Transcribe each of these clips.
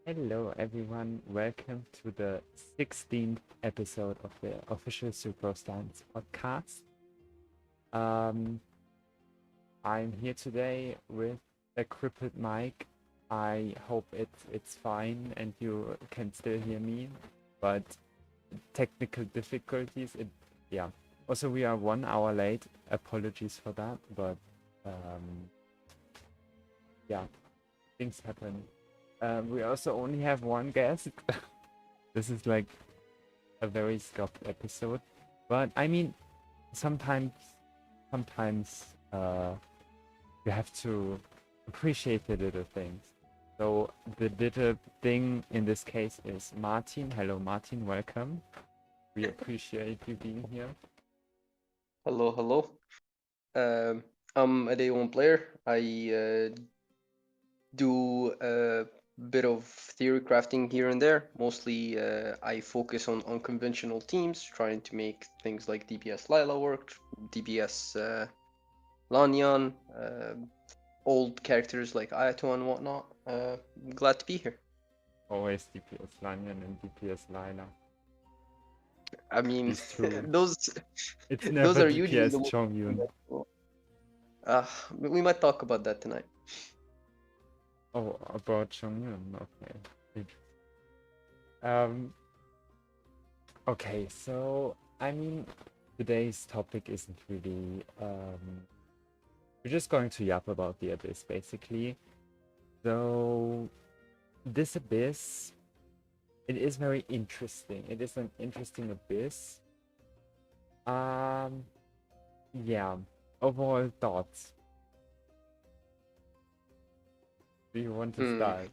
Hello, everyone. Welcome to the 16th episode of the official Sucrose Stans podcast. Um, I'm here today with a crippled mic. I hope it's fine and you can still hear me, but technical difficulties. Yeah. Also, we are 1 hour late. Apologies for that, but yeah, things happen. We also only have one guest. This is like a very scuffed episode, but I mean, sometimes you have to appreciate the little things. So the little thing in this case is Martin. Hello, Martin. Welcome. We appreciate you being here. Hello, hello. I'm a day one player. I do a bit of theory crafting here and there. Mostly, I focus on unconventional teams, trying to make things like DPS Lila work, DPS Lanyan, old characters like Ayato and whatnot. Glad to be here. Always DPS Lanyan and DPS Lila. I mean, These two. those It's those never are usually DPS the Chongyun. most. Uh, we might talk about that tonight. Oh, about Chongyun. Okay. Um. Okay, so I mean, today's topic isn't really. We're just going to yap about the abyss, basically. So, this abyss, it is very interesting. It is an interesting abyss. Um, yeah. Overall thoughts. Do you want to Hmm. start?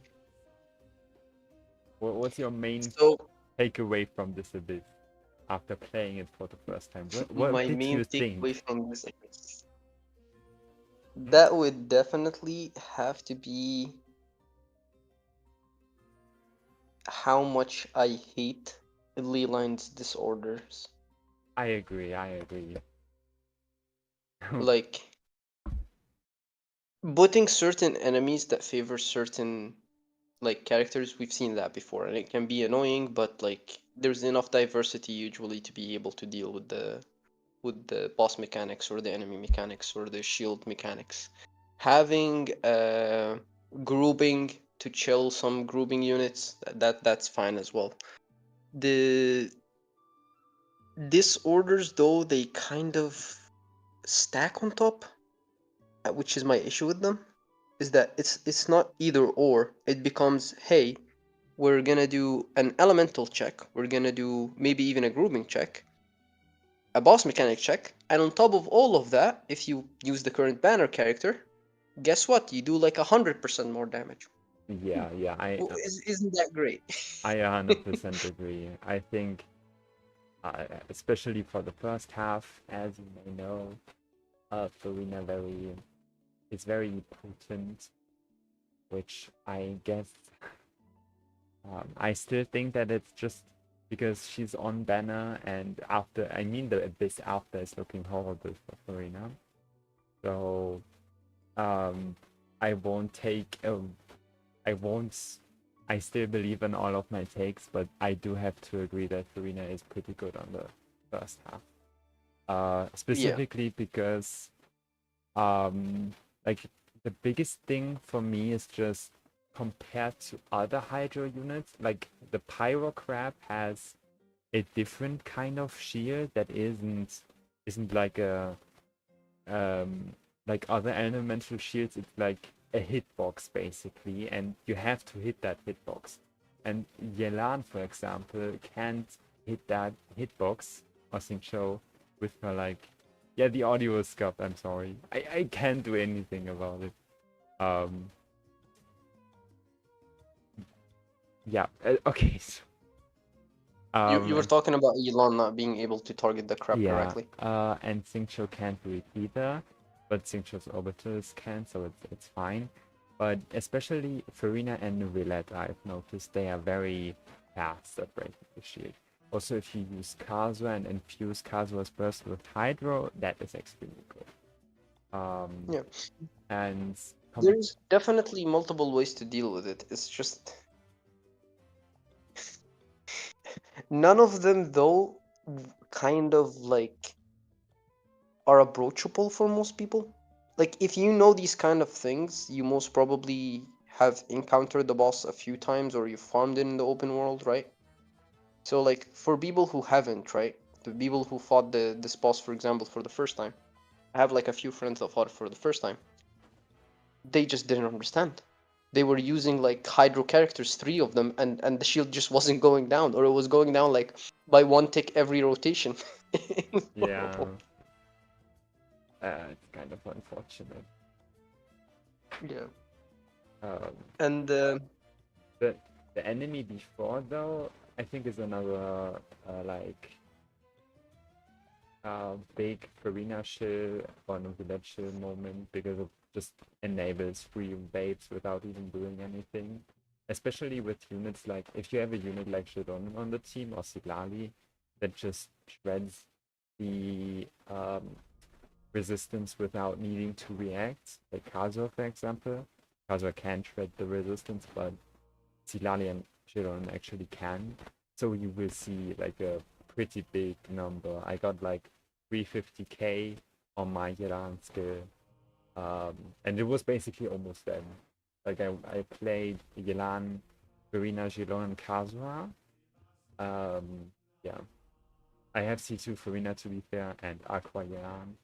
What's your main So takeaway from this abyss after playing it for the first time? What my did main you takeaway think? from this is Hmm? that would definitely have to be how much I hate Leyline's disorders. I agree. I agree. Like putting certain enemies that favor certain like characters, we've seen that before, and it can be annoying, but like there's enough diversity usually to be able to deal with the boss mechanics or the enemy mechanics or the shield mechanics. Having grouping to chill some grouping units, that's fine as well. The disorders though, they kind of stack on top, which is my issue with them, is that it's not either or. It becomes, hey, we're gonna do an elemental check, we're gonna do maybe even a grouping check, a boss mechanic check, and on top of all of that, if you use the current banner character, guess what? You do like 100% more damage. Yeah, yeah. Well, isn't that great? I 100% agree. I think, especially for the first half, as you may know, Farina is very potent, which I guess I still think that it's just because she's on banner and after, I mean, the abyss after is looking horrible for Farina. So um, I won't take, I won't, I still believe in all of my takes, but I do have to agree that Farina is pretty good on the first half. Yeah. Specifically because um, like the biggest thing for me is just compared to other Hydro units, like the Pyro Crab has a different kind of shield that isn't um like other elemental shields. It's like a hitbox basically, and you have to hit that hitbox. And Yelan, for example, can't hit that hitbox or Show with her like, yeah, the audio is scuffed. I'm sorry. I can't do anything about it. Um, yeah. Okay. So, You were um, talking about Elon not being able to target the crab yeah. correctly. And Show can't do it either, but Show's orbitals can, so it's fine. But especially Farina and Nuvillet, I've noticed they are very fast at breaking the shield. Also, if you use Kazuha and infuse Kazuha's burst with Hydro, that is extremely good. Yeah. And There's definitely multiple ways to deal with it. It's just None of them, though, kind of like are approachable for most people. Like, if you know these kind of things, you most probably have encountered the boss a few times or you farmed in the open world, right? So, like, for people who haven't, right? The people who fought this boss, for example, for the first time. I have like a few friends that fought it for the first time. They just didn't understand. They were using like hydro characters, three of them, and the shield just wasn't going down, or it was going down like by one tick every rotation. Yeah, it's kind of unfortunate. Yeah. Um, And the the enemy before though, I think is another like big Farina shill or Novulet shill moment because it just enables free waves without even doing anything. Especially with units like if you have a unit like Shadon on the team or Siglali that just shreds the resistance without needing to react, like Kazuha for example. Kazuha can shred the resistance, but Siglali and Shadon actually can. So you will see like a pretty big number. I got like 350k on my Yelan skill. And it was basically almost then. Like I played Yelan, Verena, Gilon, and Kazuha. Yeah. I have C2 Verena to be fair, and Aqua Yelan.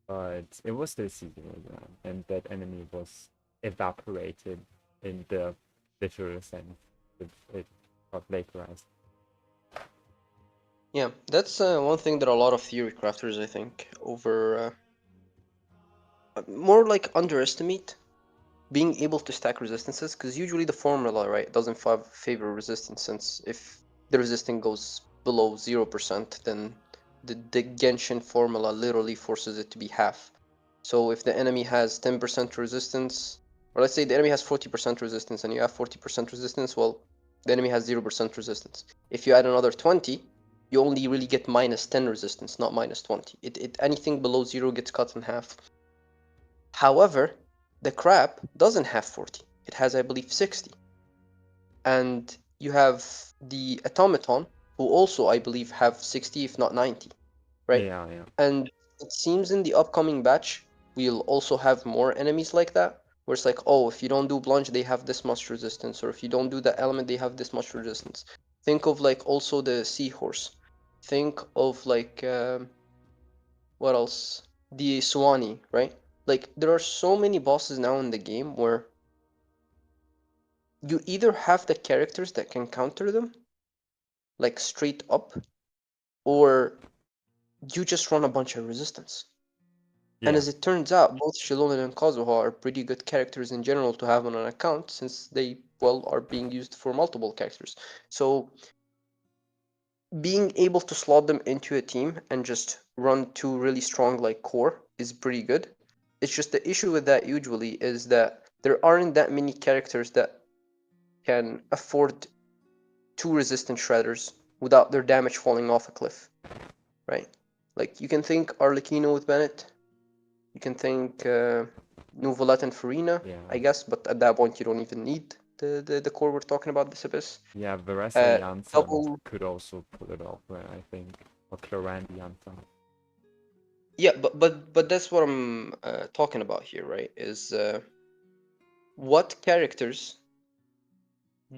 But it was still seasonal Yelan, and that enemy was evaporated in the literal sense. It got vaporized. yeah, that's one thing that a lot of theory crafters, I think, more like underestimate being able to stack resistances, because usually the formula, right, doesn't favor resistance, since if the resistance goes below 0%, then the Genshin formula literally forces it to be half. So if the enemy has 10% resistance, or let's say the enemy has 40% resistance and you have 40% resistance, well, the enemy has 0% resistance. If you add another 20, you only really get minus 10 resistance, not minus 20. Anything below 0 gets cut in half. However, the crab doesn't have 40. It has, I believe, 60. And you have the automaton, who also, I believe, have 60, if not 90, right? Yeah, yeah. And it seems in the upcoming batch, we'll also have more enemies like that, where it's like, oh, if you don't do plunge, they have this much resistance, or if you don't do that element, they have this much resistance. Think of like also the seahorse. Think of like what else? The Suwani, right? Like there are so many bosses now in the game where you either have the characters that can counter them, like straight up, or you just run a bunch of resistance. And Yeah. as it turns out, both Shilonen and Kazuha are pretty good characters in general to have on an account, since they, well, are being used for multiple characters. So being able to slot them into a team and just run two really strong like core is pretty good. It's just the issue with that usually is that there aren't that many characters that can afford two resistant shredders without their damage falling off a cliff, right? Like you can think Arlecchino with Bennett, you can think Nuvolet and Farina, Yeah. I guess, but at that point you don't even need the core we're talking about, this abyss. Yeah, Varesa Janssen Double, could also pull it off, I think. Or Clorandi Janssen. yeah, but that's what I'm talking about here, right? Is what characters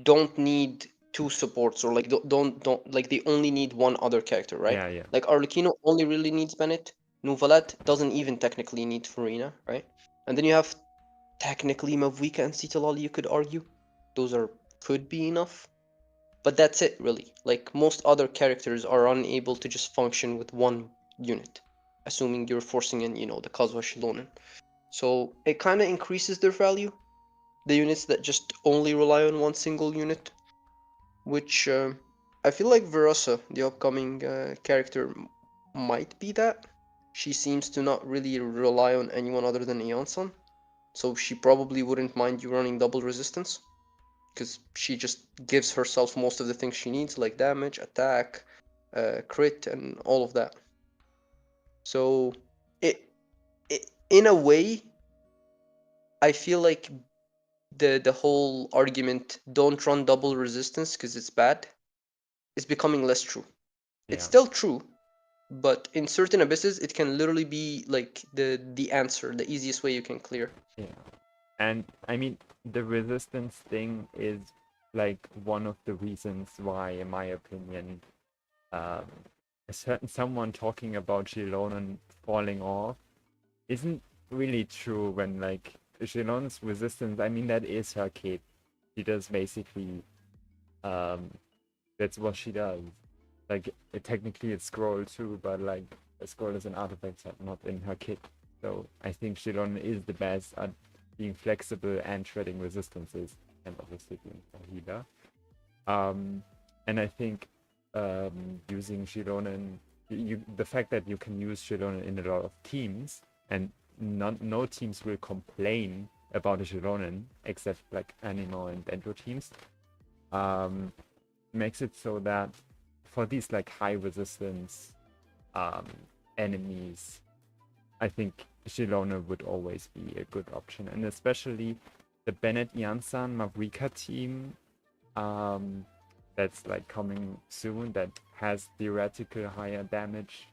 don't need two supports, or like don't like they only need one other character, right? Yeah, yeah. Like Arlecchino only really needs Bennett. Nuvalet doesn't even technically need Farina, right? And then you have technically Mavuika and Citalali, you could argue. Those are could be enough. But that's it really. Like most other characters are unable to just function with one unit. Assuming you're forcing in, the Kazuha Shilonen. So it kinda increases their value. The units that just only rely on one single unit, which I feel like Verosa, the upcoming character, might be that. She seems to not really rely on anyone other than Eonson, so she probably wouldn't mind you running double resistance, because she just gives herself most of the things she needs, like damage, attack, crit, and all of that. So, it in a way, I feel like the whole argument don't run double resistance because it's bad is becoming less true. It's Yeah. still true, but in certain abysses, it can literally be like the answer, the easiest way you can clear. Yeah. And I mean, the resistance thing is like one of the reasons why, in my opinion, um, a certain someone talking about Gilonen falling off isn't really true when like Gilonen's resistance, I mean, that is her kit. She does basically, um, that's what she does. Like, technically it's scroll too, but like, a scroll is an artifact set, not in her kit. So I think Gilonen is the best at being flexible and shredding resistances, and obviously being a healer. And I think using Gilonen, the fact that you can use Gilonen in a lot of teams, and no teams will complain about a Gilonen, except like Animal and Dendro teams, makes it so that for these like high resistance enemies, I think Gilona would always be a good option, and especially the Bennett Jansan Mavrika team that's like coming soon that has theoretical higher damage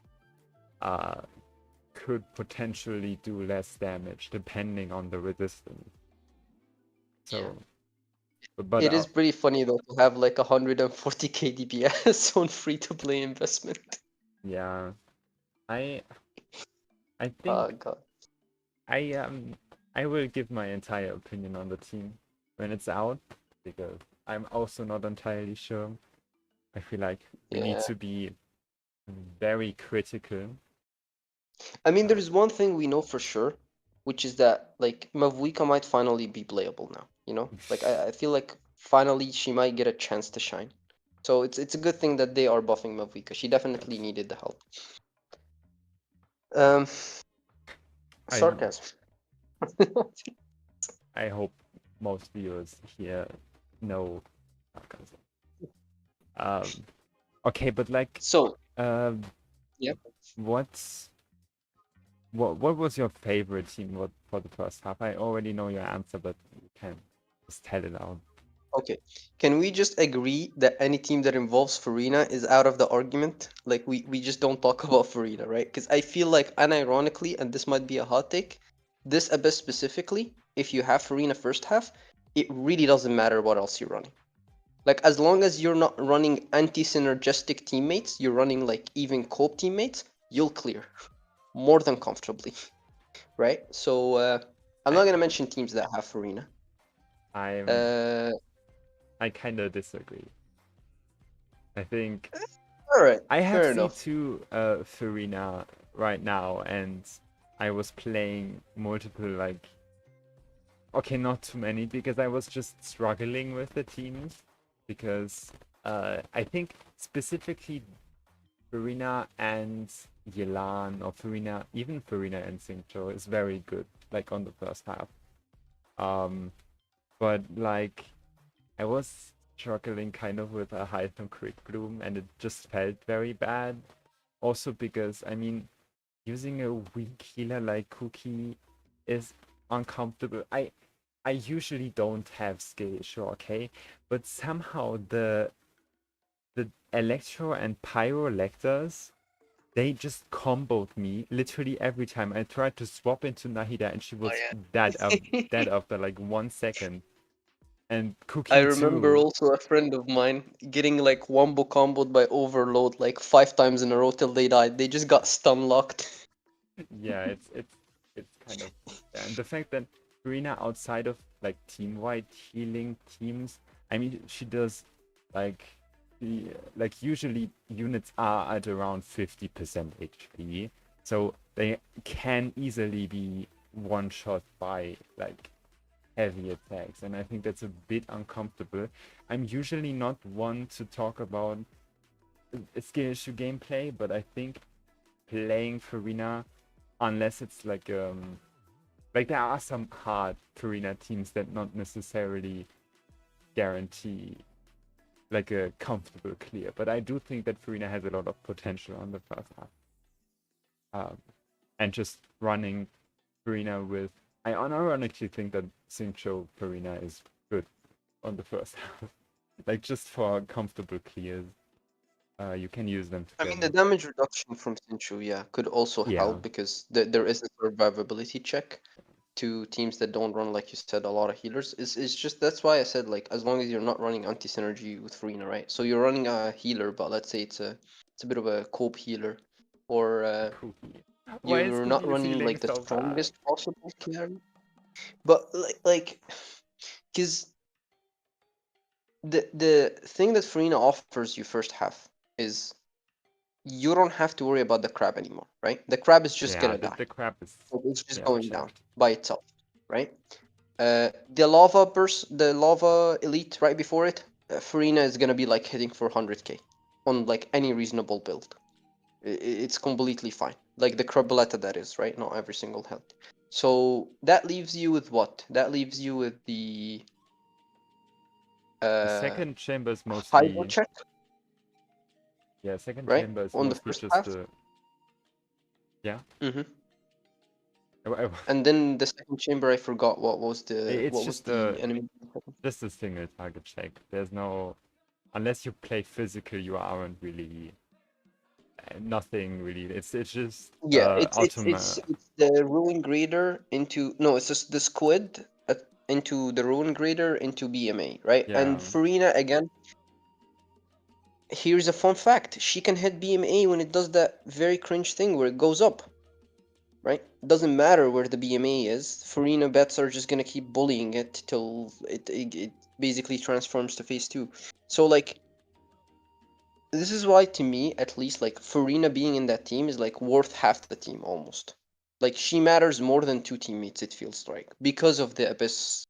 could potentially do less damage depending on the resistance. So, but It is pretty funny though to have like 140k DPS on free-to-play investment. yeah, I I Oh think god. I I will give my entire opinion on the team when it's out, because I'm also not entirely sure. I feel like we need Yeah. to be very critical. I mean, there's one thing we know for sure, which is that like Mavuika might finally be playable now. You know, like I feel like finally she might get a chance to shine. So it's a good thing that they are buffing Mavuika. She definitely Yes. needed the help. Um, I sarcasm. I hope most viewers here know sarcasm. Okay, but like, So um, yeah. what's what was your favorite team for the first half? I already know your answer, but you can just tell it out. Okay. Can we just agree that any team that involves Farina is out of the argument? Like we just don't talk about Farina, right? Because I feel like unironically, and this might be a hot take, this Abyss specifically, if you have Farina first half, it really doesn't matter what else you're running. Like as long as you're not running anti-synergistic teammates, you're running like even cope teammates, you'll clear more than comfortably, right? So I'm not I gonna mention teams that have Farina. I'm Uh, I kind of disagree. I think all right, I have fair enough. C2 Farina right now, and I was playing multiple like, okay, not too many, because I was just struggling with the teams, because I think specifically Farina and Yelan, or Farina, even Farina and Xingqiu is very good, like on the first half. But like, I was struggling kind of with a Hytham Quick Bloom, and it just felt very bad. Also because, I mean, using a weak healer like Cookie is uncomfortable. I usually don't have skill, sure, okay? But somehow the Electro and Pyro Lectors, they just comboed me literally every time. I tried to swap into Nahida and she was dead after like 1 second. And I Cookie remember too. also a friend of mine getting like wombo comboed by Overload like 5 times in a row till they died. They just got stun locked. Yeah, it's kind of, and the fact that Karina, outside of like team-wide healing teams, I mean, she does like like usually units are at around 50% HP, so they can easily be one shot by like heavy attacks, and I think that's a bit uncomfortable. I'm usually not one to talk about skill issue gameplay, but I think playing Farina, unless it's like there are some hard Farina teams that not necessarily guarantee like a comfortable clear, but I do think that Farina has a lot of potential on the first half. And just running Farina with, I unironically think that Xingqiu Farina is good on the first half, like just for comfortable clears. You can use them I mean, the together. damage reduction from Sinchu, yeah, could also Yeah. help because there is a survivability check to teams that don't run, like you said, a lot of healers. It's just that's why I said like as long as you're not running anti synergy with Farina, right? So you're running a healer, but let's say it's a bit of a cope healer, or Cookie. Why is you're not Cookie running feeling like the so bad? strongest possible carry. But because the thing that Farina offers you first half is you don't have to worry about the crab anymore, right? The crab is just Yeah, gonna the, die. the crab is, So it's just yeah, going down checked. by itself, right? The lava burst, the lava elite right before it, Farina is gonna be like hitting for 100k on like any reasonable build. It's completely fine. Like the Craboletta that is, right? Not every single health. So that leaves you with what? That leaves you with the The uh second chamber is Hydro mostly, check, yeah, second right? chamber is On the mostly first just half. the, yeah. Hmm. I- I- And then the second chamber, I forgot It's what was just the enemy. just a single target check. There's no, unless you play physical, you aren't really, nothing really. It's just Yeah, automa. it's the ruin grader into no, it's just the squid into the ruin grader into BMA, right? Yeah, And Farina again, here's a fun fact: she can hit BMA when it does that very cringe thing where it goes up, right? It doesn't matter where the BMA is. Farina bets are just gonna keep bullying it till it basically transforms to phase two. So like this is why to me at least like Farina being in that team is like worth half the team almost. Like she matters more than two teammates, it feels like, because of the Abyss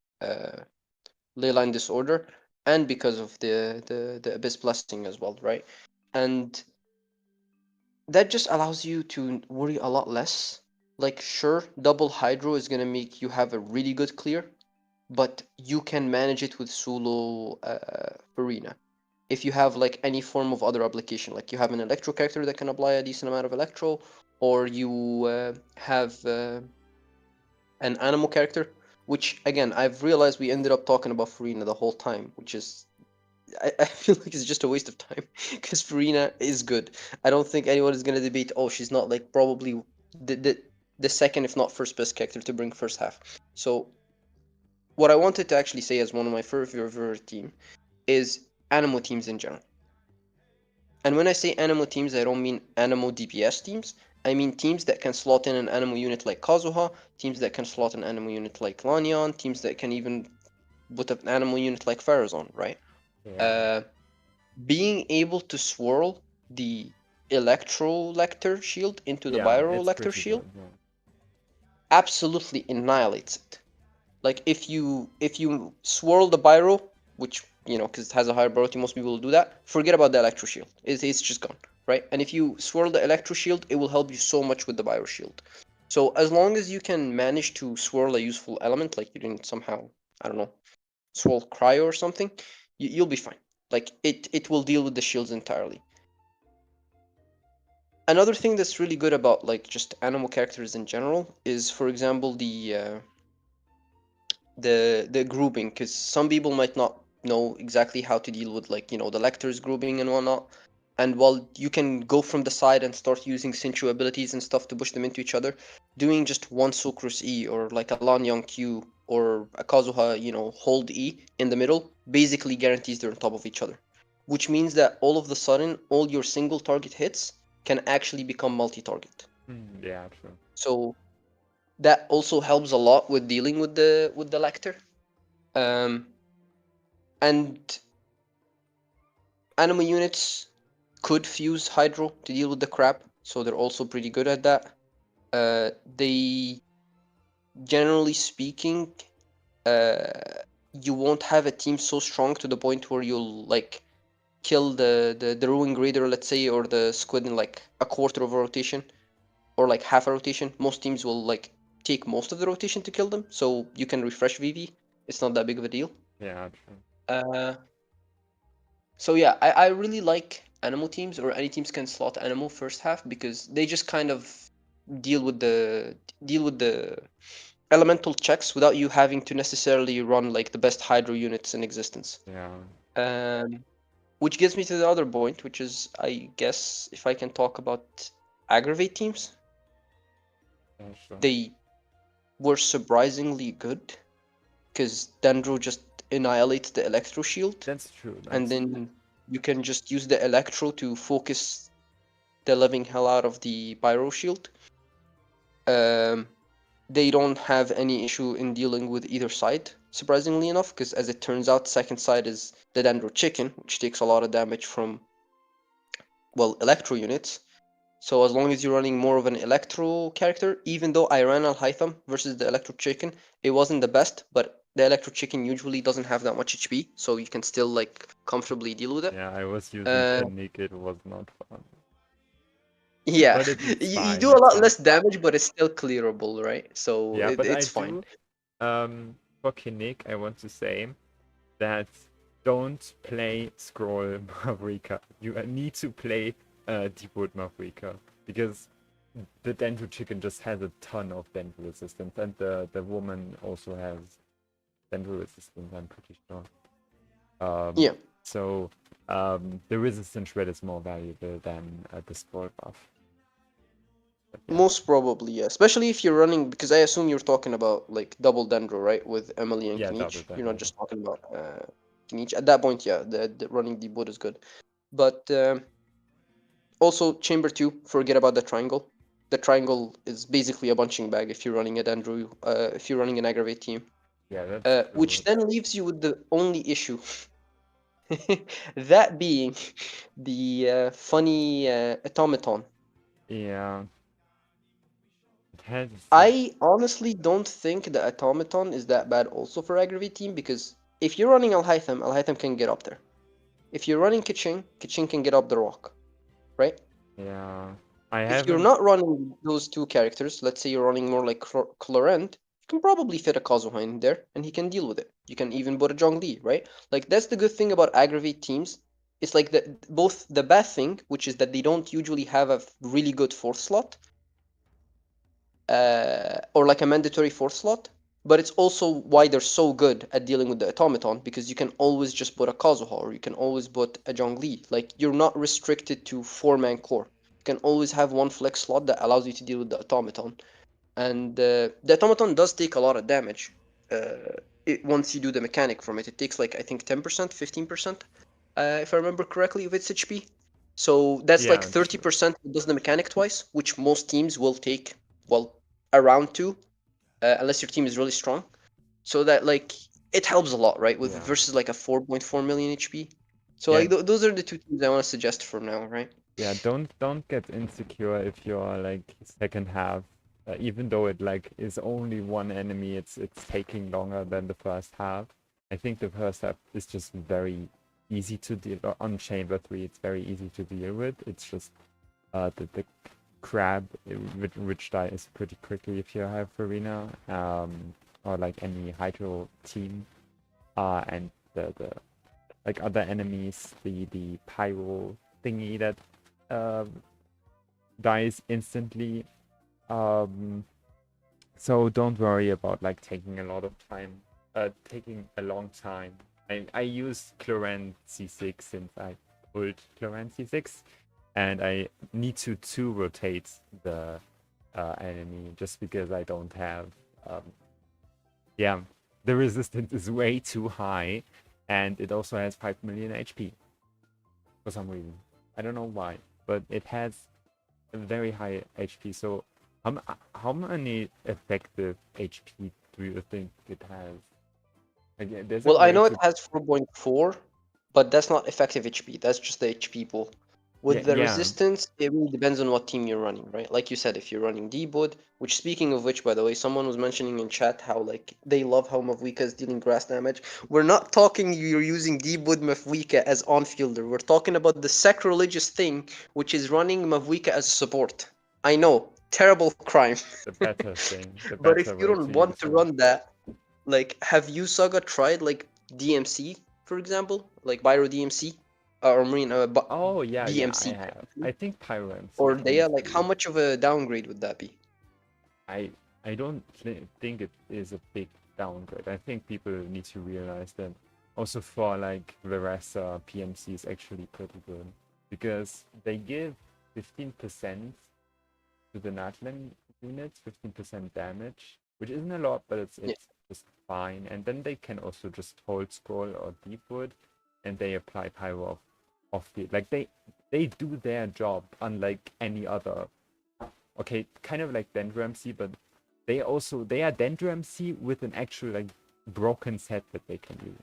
Leyline disorder and because of the Abyss blessing as well, right? And that just allows you to worry a lot less. Like sure, double hydro is gonna make you have a really good clear, but you can manage it with solo Farina if you have like any form of other application, like you have an electro character that can apply a decent amount of electro, or you have an animal character, which again I've realized we ended up talking about Farina the whole time, which is I feel like it's just a waste of time because Farina is good. I don't think anyone is gonna debate. Oh, she's not like probably the the the second, if not first best character to bring first half. So what I wanted to actually say as one of my favorite team is Animo teams in general. And when I say Animo teams, I don't mean Animo DPS teams. I mean teams that can slot in an Animo unit like Kazuha, teams that can slot an Animo unit like Lanyon, teams that can even put an Animo unit like Farazon, right? yeah, Uh, Being able to swirl the Electrolector shield into the yeah. It's Pyrolector pretty shield good. Yeah. absolutely annihilates it. Like if you swirl the Pyro, which because it has a higher priority, most people will do that. Forget about the Electro Shield. It's just gone, right? And if you swirl the Electro Shield, it will help you so much with the Pyro Shield. So as long as you can manage to swirl a useful element, like you didn't somehow, I don't know, swirl Cryo or something, you'll be fine. Like it will deal with the shields entirely. Another thing that's really good about like just animal characters in general is, for example, the grouping, because some people might not know exactly how to deal with like the lectors grouping and whatnot. And while you can go from the side and start using Sinchu abilities and stuff to push them into each other, doing just one Sucrose E or like a Lanyang Q or a Kazuha, hold E in the middle basically guarantees they're on top of each other. Which means that all of the sudden, all your single target hits can actually become multi-target. Yeah, true. So that also helps a lot with dealing with the lector. Um, and animal units could fuse Hydro to deal with the crab, so they're also pretty good at that. They, generally speaking, uh, you won't have a team so strong to the point where you'll like kill the Ruin Grader, let's say, or the Squid in like a quarter of a rotation or like half a rotation. Most teams will like take most of the rotation to kill them, so you can refresh VV. It's not that big of a deal. Yeah, true. Uh, So yeah, I really like animal teams, or any teams can slot animal first half, because they just kind of deal with the deal with the elemental checks without you having to necessarily run like the best hydro units in existence. Yeah. Um, which gets me to the other point, which is, I guess, if I can talk about aggravate teams, Yeah, sure. they were surprisingly good because Dendro just annihilates the Electro Shield, That's true. and That's then you can just use the Electro to focus the living hell out of the Pyro Shield. Um, they don't have any issue in dealing with either side, surprisingly enough, because as it turns out, second side is the Dendro Chicken, which takes a lot of damage from, well, Electro units. So as long as you're running more of an Electro character, even though I ran Alhaitham versus the Electro Chicken, it wasn't the best, but the Electro Chicken usually doesn't have that much HP, so you can still like comfortably deal with it. yeah. I was using Uh, Kinnick. It was not fun, yeah, but it's you fine. do a It's lot fine. less damage, but it's still clearable, right? So Yeah, but I it's fine. do. For Kinnick, I want to say that don't play Scroll Mavrika. You need to play Deepwood Mavrika because the Dendro Chicken just has a ton of Dendro resistance, and the woman also has Dendro resistance, I'm pretty sure. Yeah, So the resistance shred is more valuable than the Scroll buff. But yeah, most probably, yeah. Especially if you're running, because I assume you're talking about like double Dendro, right? With Emily and yeah, double Kinich. You're not Dendro. just talking about Kinich. At that point, yeah, the running Deepwood is good. But also, Chamber 2, forget about the triangle. The triangle is basically a bunching bag if you're running a Dendro, if you're running an aggravate team. Yeah, that's Which true. then leaves you with the only issue. That being the funny automaton. Yeah, it has. I honestly don't think the automaton is that bad also for aggravate team, because if you're running Alhaitham can get up there. If you're running Kitchen can get up the rock, right? Yeah, I If you're haven't. not running those two characters, let's say you're running more like Clorent, you can probably fit a Kazuha in there and he can deal with it. You can even put a Zhongli, right? Like that's the good thing about aggravate teams. It's like both the bad thing, which is that they don't usually have a really good fourth slot, or like a mandatory fourth slot, but it's also why they're so good at dealing with the automaton, because you can always just put a Kazuha or you can always put a Zhongli. Like you're not restricted to 4-man core. You can always have one flex slot that allows you to deal with the automaton. And the automaton does take a lot of damage. Once you do the mechanic from it, it takes like I think 10%, 15%, if I remember correctly, of its HP. So that's like Yeah, true. 30% does the mechanic twice, which most teams will take, well, around two, unless your team is really strong. So that like it helps a lot, right? With Yeah, versus like a 4.4 million HP. So yeah, like those are the two teams I want to suggest for now, right? yeah. Don't get insecure if you're like second half. Even though it like is only one enemy, it's taking longer than the first half. I think the first half is just very easy to deal on Chamber 3. It's very easy to deal with. It's just the crab which dies pretty quickly if you have Farina or like any hydro team and the like other enemies, the pyro thingy that dies instantly. So don't worry about like taking a lot of time, taking a long time. I use Chlorant C6 since I pulled Chlorant C6, and I need to rotate the enemy just because I don't have. Yeah, the resistance is way too high, and it also has 5 million HP for some reason. I don't know why, but it has a very high HP. So how many effective HP do you think it has? Again, there's a Well, I way know it to. has 4.4, but that's not effective HP. That's just the HP pool. Yeah, With the yeah, resistance, it really depends on what team you're running, right? Like you said, if you're running D-Bud, which speaking of which, by the way, someone was mentioning in chat how like they love how Mavwika is dealing grass damage. We're not talking you're using D-Bud Mavwika as on-fielder. We're talking about the sacrilegious thing, which is running Mavwika as support. I know, terrible crime. the better thing, the But if better you way don't to want use to her. run that, like, have you, Saga, tried like DMC, for example, like Byro DMC, or Marine Oh yeah, yeah, I BMC, have. I think Pyro MC or can Dea? Like, how do. much of a downgrade would that be? I I don't think it is a big downgrade. I think people need to realize that Also for like Veresa, PMC is actually pretty good because they give 15% to the Natlan units, 15% damage, which isn't a lot, but it's Yeah. it's just fine. And then they can also just hold scroll or deep wood, and they apply pyro off the like they do their job unlike any other. Okay, kind of like Dendro MC, but they are Dendro MC with an actual like broken set that they can use.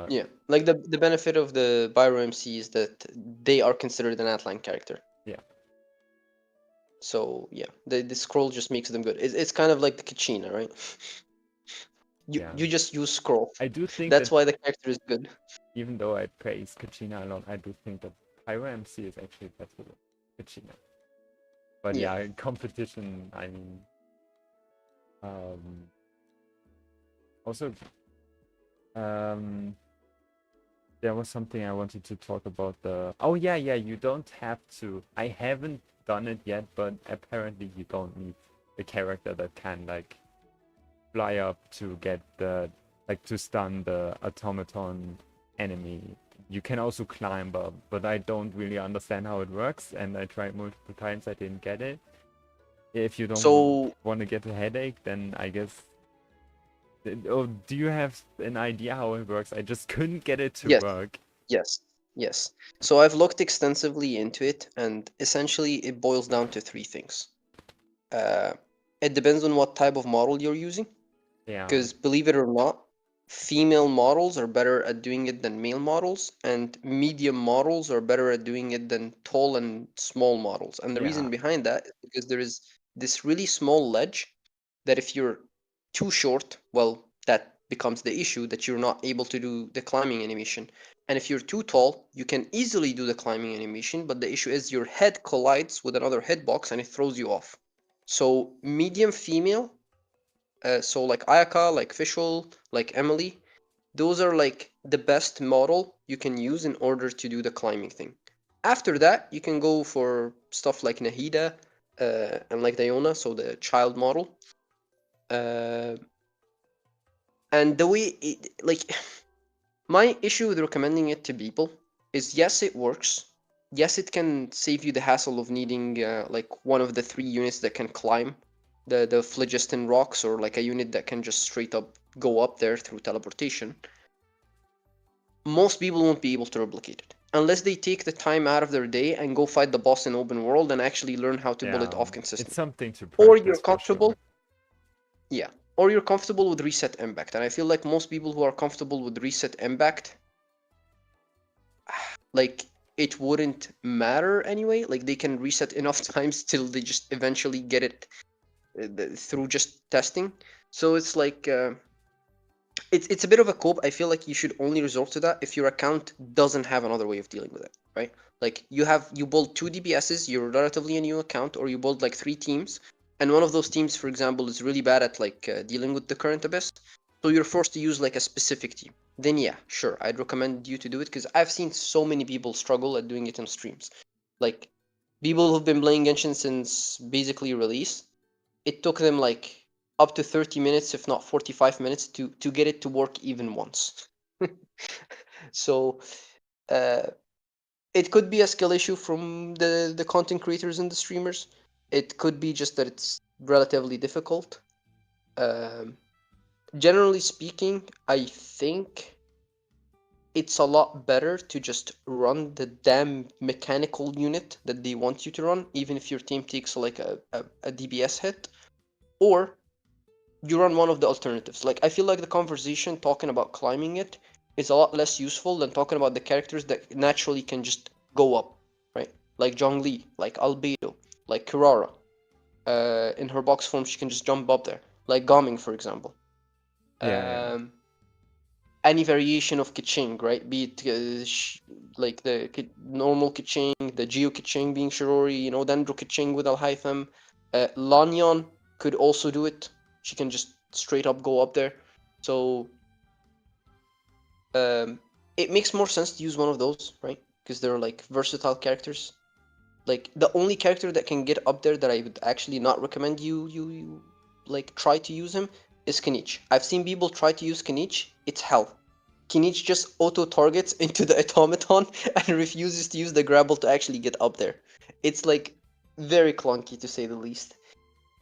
Yeah, like the benefit of the Pyro MC is that they are considered an Atlan character. Yeah. So yeah, the scroll just makes them good. It's kind of like the Kachina, right? You just use scroll. I do think That's that why the character is good. even though I praise Kachina a lot, I do think that Pyro MC is actually better than Kachina. But yeah, in competition, I mean, also, there was something I wanted to talk about. Oh yeah, you don't have to. I haven't done it yet, but apparently you don't need a character that can like fly up to get the to stun the automaton enemy. You can also climb up, but I don't really understand how it works, and I tried multiple times. I didn't get it. If you don't want to get a headache, then I guess. Oh, do you have an idea how it works? I just couldn't get it to work. Yes. So I've looked extensively into it, and essentially it boils down to three things. It depends on what type of model you're using. Yeah. Because believe it or not, female models are better at doing it than male models, and medium models are better at doing it than tall and small models. And the reason behind that is because there is this really small ledge that if you're too short, well, that becomes the issue that you're not able to do the climbing animation. And if you're too tall, you can easily do the climbing animation, but the issue is your head collides with another hitbox and it throws you off. So medium female, so like Ayaka, like Fischl, like Emily, those are like the best model you can use in order to do the climbing thing. After that, you can go for stuff like Nahida and like Diona, so the child model. And the way like my issue with recommending it to people is yes, it works. Yes, it can save you the hassle of needing like one of the 3 units that can climb the phlogiston rocks, or like a unit that can just straight up go up there through teleportation. Most people won't be able to replicate it unless they take the time out of their day and go fight the boss in open world and actually learn how to bullet off consistently. It's something to practice. Or you're comfortable. Yeah. Or you're comfortable with reset impact. And I feel like most people who are comfortable with reset impact, like, it wouldn't matter anyway. Like, they can reset enough times till they just eventually get it through just testing. So it's like, it's a bit of a cope. I feel like you should only resort to that if your account doesn't have another way of dealing with it, right? Like, you build 2 DBSs, you're relatively a new account, or you build like 3 teams, and one of those teams, for example, is really bad at like dealing with the current abyss, so you're forced to use like a specific team. Then yeah, sure, I'd recommend you to do it, because I've seen so many people struggle at doing it on streams. Like, people who've been playing Genshin since basically release, it took them like up to 30 minutes, if not 45 minutes, to get it to work even once. So it could be a skill issue from the content creators and the streamers. It could be just that it's relatively difficult. Generally speaking, I think it's a lot better to just run the damn mechanical unit that they want you to run, even if your team takes like a DBS hit, or you run one of the alternatives. Like, I feel like the conversation talking about climbing it is a lot less useful than talking about the characters that naturally can just go up, right? Like Zhongli, like Albedo, like Kirara. In her box form, she can just jump up there. Like Gaming, for example. Any variation of Keqing, right? Be it like the normal Keqing, the Geo Keqing being Shirori, Dendro Keqing with Alhaitham. Lanyon could also do it. She can just straight up go up there. So it makes more sense to use one of those, right? Because they're like versatile characters. Like, the only character that can get up there that I would actually not recommend you like try to use him is Kanich. I've seen people try to use Kanich. It's hell. Kinichi just auto-targets into the automaton and refuses to use the grapple to actually get up there. It's like very clunky to say the least.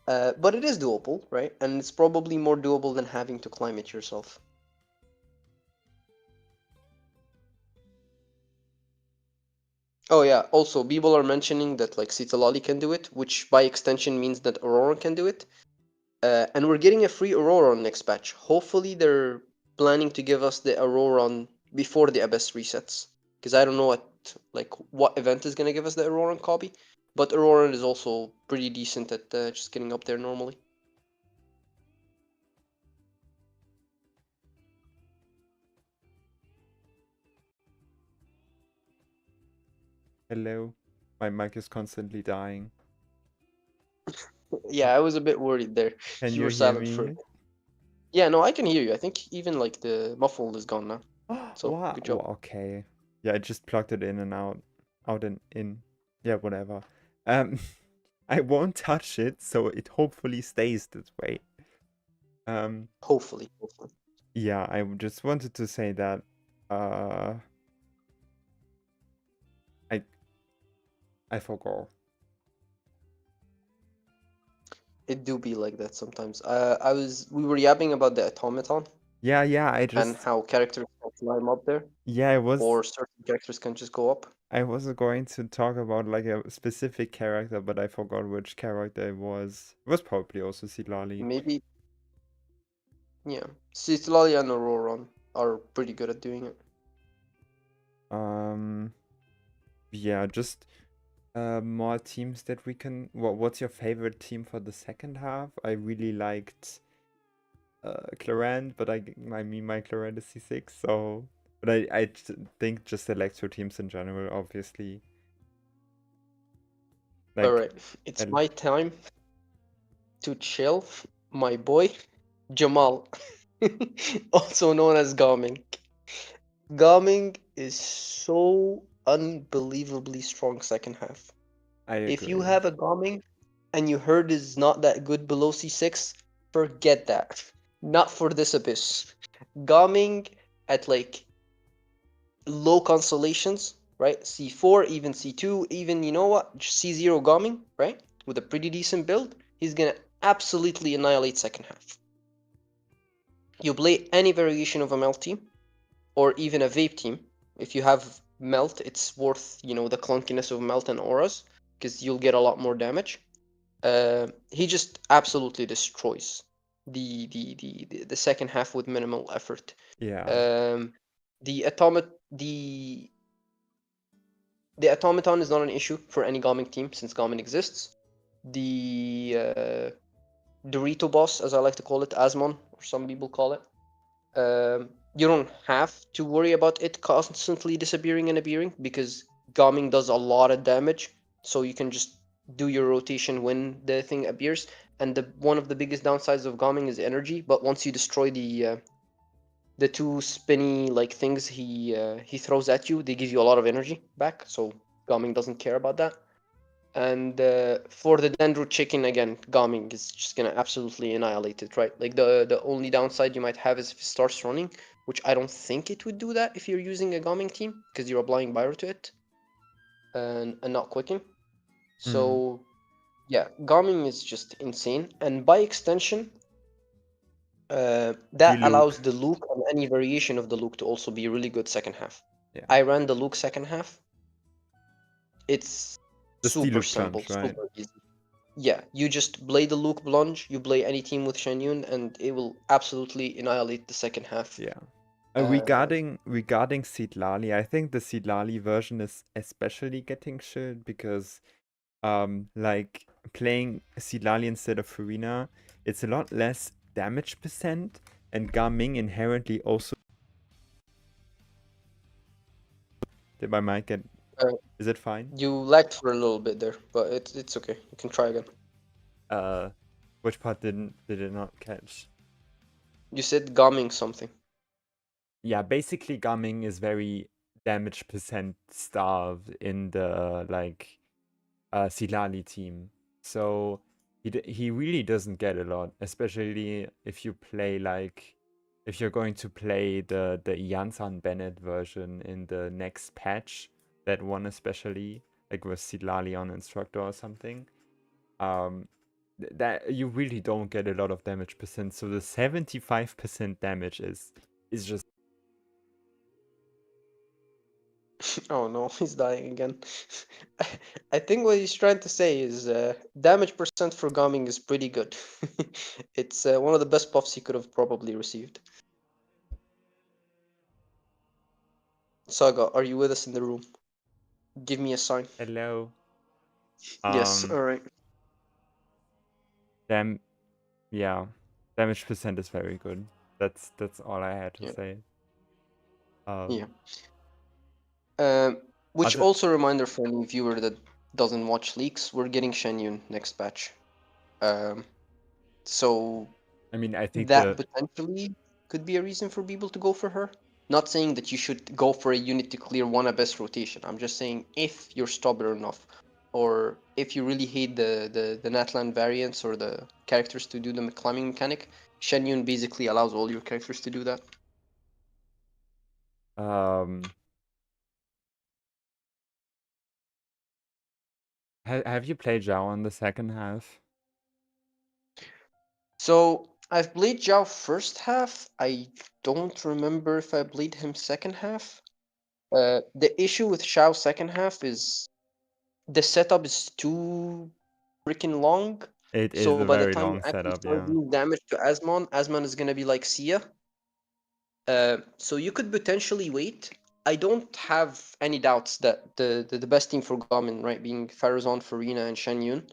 But it is doable, right? And it's probably more doable than having to climb it yourself. Oh yeah, also people are mentioning that like Citalali can do it, which by extension means that Aurora can do it. And we're getting a free Auroron next patch. Hopefully they're planning to give us the Auroron before the Abyss resets. Because I don't know what event is gonna give us the Auroron copy. But Auroron is also pretty decent at just getting up there normally. Hello. My mic is constantly dying. Yeah, I was a bit worried there. Can You you were hear silent for a me? bit. Yeah, no, I can hear you. I think even like the muffle is gone now. So Wow. good job. Well, okay. Yeah, I just plugged it in and out. Out and in. Yeah, whatever. Um, I won't touch it, so it hopefully stays this way. Hopefully, hopefully. Yeah, I just wanted to say that uh I I forgot. It do be like that sometimes. We were yapping about the automaton Yeah, I and just how characters can climb up there, yeah, or certain characters can just go up. I was going to talk about like a specific character, but I forgot which character it was. It was probably also Silali. Maybe, yeah. Citlali and Auroron are pretty good at doing it. Um yeah, just more teams that we can what's your favorite team for the second half? I really liked Clarent, but I mean my Clarent is C6, so but think just Electro teams in general, obviously. Like Alright, it's my time to chill, my boy, Jamal. Also known as Gaming. Gaming is so unbelievably strong second half. I If you agree. have a Gaming and you heard is not that good below C6, forget that. Not for this abyss. Gaming at like low constellations, right? C4, even C2, even you know what? C0 Gaming, right? With a pretty decent build, he's gonna absolutely annihilate second half. You play any variation of a melt team, or even a vape team. If you have melt, it's worth the clunkiness of melt and auras, because you'll get a lot more damage. He just absolutely destroys the second half with minimal effort. Yeah. The atomic the automaton is not an issue for any Garmin team since Garmin exists. The Dorito boss, as I like to call it, Asmon, or some people call it, you don't have to worry about it constantly disappearing and appearing because Garming does a lot of damage, so you can just do your rotation when the thing appears. And one of the biggest downsides of Garming is energy, but once you destroy the two spinny like things he throws at you, they give you a lot of energy back. So Garming doesn't care about that. And for the Dendro chicken again, Garming is just gonna absolutely annihilate it, right? Like the only downside you might have is if it starts running, which I don't think it would do that if you're using a Garming team because you're applying Pyro to it and not quicking. So yeah, Garming is just insane, and by extension, that allows Luke. the Luke and any variation of the Luke to also be really good second half. Yeah. I ran the Luke second half. It's The super Luke simple, plunge, right? super easy. Yeah, you just play the Luke Blunge, you play any team with Shenyun, and it will absolutely annihilate the second half. Yeah. Uh, Regarding Seedlali, I think the Seedlali version is especially getting shit because like playing Seedlali instead of Farina, it's a lot less damage percent, and Gaming inherently also. Did my mic get? uh, Is it fine? you lagged for a little bit there, but it's okay. You can try again. Which part did it not catch? You said Gaming something. Yeah, basically Gaming is very damage percent starved in the like Silali team. So he really doesn't get a lot, especially if you play like if you're going to play the Jansan Bennett version in the next patch, that one especially, like with Silalion Instructor or something, that you really don't get a lot of damage percent. So the 75% damage is just Oh no, he's dying again. I think what he's trying to say is damage percent for Gaming is pretty good. It's one of the best buffs he could have probably received. Saga, are you with us in the room? Give me a sign. hello. Yes, Um, alright. dam yeah, damage percent is very good. That's all I had to Yeah. say. Yeah. Um, Which other, also reminder for any viewer that doesn't watch leaks, we're getting Shenyun next patch. Um, so I mean, I think that the potentially could be a reason for people to go for her. Not saying that you should go for a unit to clear one abyss rotation. I'm just saying if you're stubborn enough, or if you really hate the Natlan variants or the characters to do the climbing mechanic, Shenyun basically allows all your characters to do that. um, have you played Zhao on the second half? So I've played Zhao first half. I don't remember if I played him second half. The issue with Zhao second half is the setup is too freaking long. It is So a by the very time you long actually setup, start yeah. doing damage to Asmon is gonna be like Sia. So you could potentially wait. I don't have any doubts that the best team for Gamin, right, being Farazan, Farina, and Shen Yun,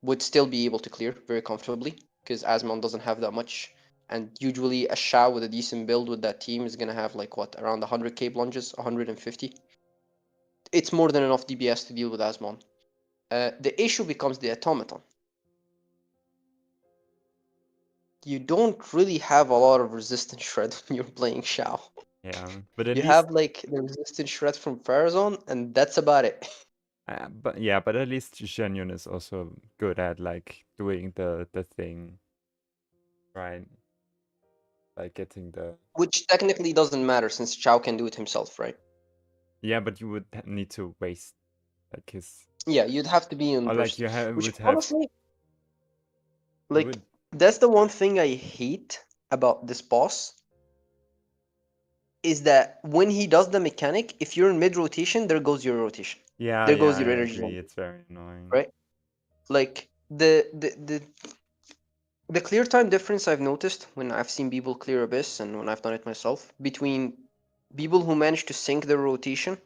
would still be able to clear very comfortably because Asmon doesn't have that much. And usually a Shao with a decent build with that team is gonna have like what, around 100k plunges, 150. It's more than enough DBS to deal with Asmon. The issue becomes the automaton. You don't really have a lot of resistance shred when you're playing Shao. Yeah, but at You least, have like the resistance shred from Farazon, and that's about it. but at least Shenyun is also good at like doing the thing, right? Like getting the Which technically doesn't matter since Chao can do it himself, right? yeah, but you would need to waste like his Yeah, you'd have to be in or like burst. you Which would have honestly, you like, would that's the one thing I hate about this boss is that when he does the mechanic, if you're in mid rotation, there goes your rotation. yeah, There yeah, goes I your energy zone, agree. It's very annoying. right? Like the clear time difference I've noticed when I've seen people clear Abyss and when I've done it myself between people who manage to sync their rotation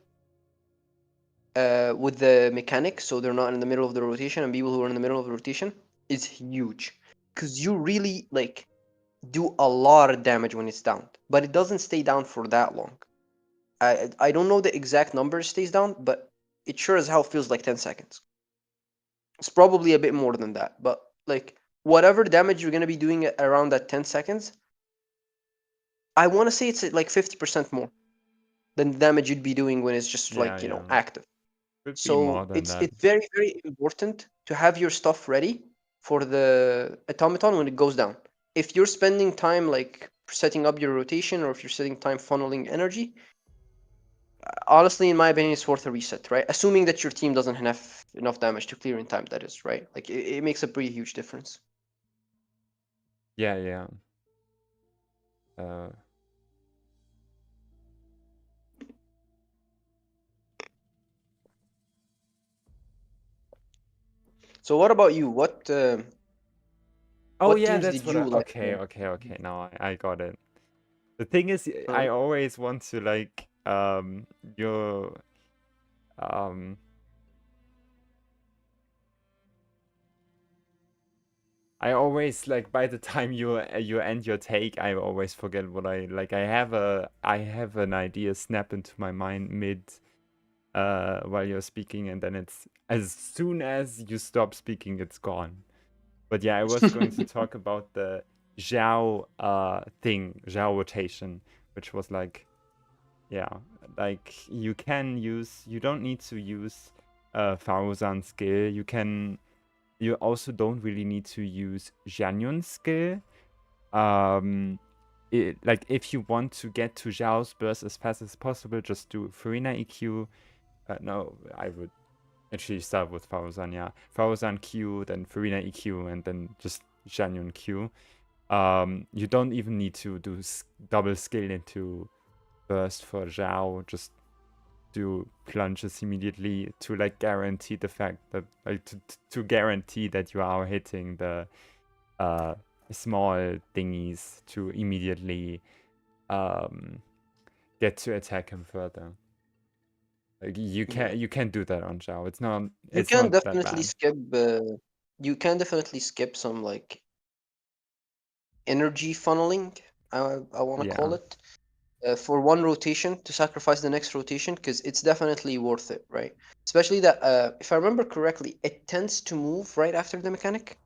with the mechanic, so they're not in the middle of the rotation, and people who are in the middle of the rotation is huge because you really like do a lot of damage when it's down, but it doesn't stay down for that long. I don't know the exact number it stays down, but it sure as hell feels like 10 seconds. It's probably a bit more than that, but like whatever damage you're gonna be doing around that 10 seconds, I want to say it's like 50% more than the damage you'd be doing when it's just Yeah, like yeah. active. Could be more So than it's that. it's very very important to have your stuff ready for the automaton when it goes down. If you're spending time like setting up your rotation, or if you're setting time funneling energy, honestly, in my opinion, it's worth a reset, right? Assuming that your team doesn't have enough damage to clear in time, that is, right? Like it makes a pretty huge difference. Yeah, yeah. Uh, So what about you? oh What yeah, teams that's did what I you like okay, more? okay, okay. Now I got it. The thing is, I Alright. always want to like your um I always like by the time you end your take, I always forget what I like. I have an idea snap into my mind mid while you're speaking, and then it's as soon as you stop speaking, it's gone. But yeah, I was going to talk about the Zhao thing, Zhao rotation, which was like yeah, like you don't need to use Faruzan skill. You also don't really need to use Janyun's skill. Um like if you want to get to Zhao's burst as fast as possible, just do Farina EQ. No, I would actually start with Faozan, yeah. Faozan Q, then Farina EQ, and then just Xianyun Q. You don't even need to do double skill into burst for Zhao. Just do plunges immediately to like guarantee the fact that like to guarantee that you are hitting the small thingies to immediately get to attack him further. Like Yeah. you can do that on Zhao. It's not You it's can not that definitely bad. skip. You can definitely skip some like energy funneling. I want to call Yeah. it for one rotation to sacrifice the next rotation because it's definitely worth it, right? Especially that if I remember correctly, it tends to move right after the mechanic.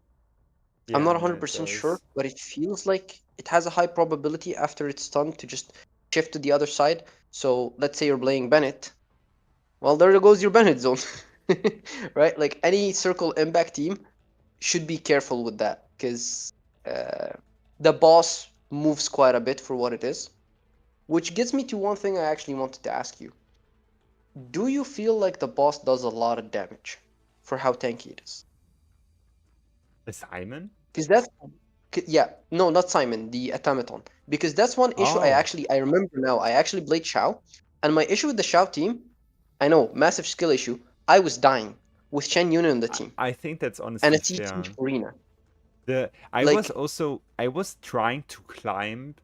I'm Yeah, not no, it 100% sure, does. but it feels like it has a high probability after it's stunned to just shift to the other side. So let's say you're playing Bennett. Well, there goes your Bennett zone, right? Like any circle impact team should be careful with that because uh, the boss moves quite a bit for what it is. Which gets me to one thing I actually wanted to ask you. Do you feel like the boss does a lot of damage for how tanky it is? Simon? Because that's yeah, no, not Simon, the automaton. Because that's one issue Oh, I remember now. I actually played Shao, and my issue with the Shao team, I know, massive skill issue. I was dying with Chen Yun on the team I think that's and a honestly CT fair. Arena. I Like, was trying to climb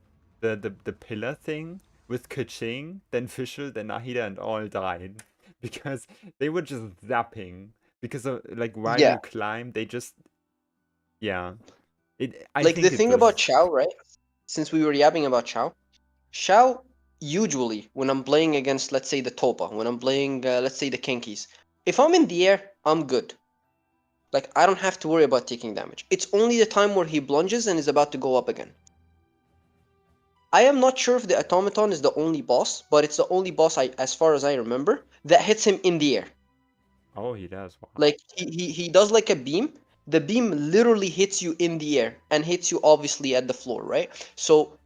the pillar thing with Keqing, then Fischl, then Nahida, and all died because they were just zapping. Because of, like while yeah, you climb, they just yeah. I like the think it thing about was Shao, right? Since we were yapping about Shao, Shao usually when I'm playing against, let's say the Topa, when I'm playing, let's say the Kenkis, if I'm in the air, I'm good. Like I don't have to worry about taking damage. It's only the time where he plunges and is about to go up again. I am not sure if the automaton is the only boss, but it's the only boss as far as I remember, that hits him in the air. oh he does wow. Like he does like a beam. The beam literally hits you in the air and hits you obviously at the floor, right? So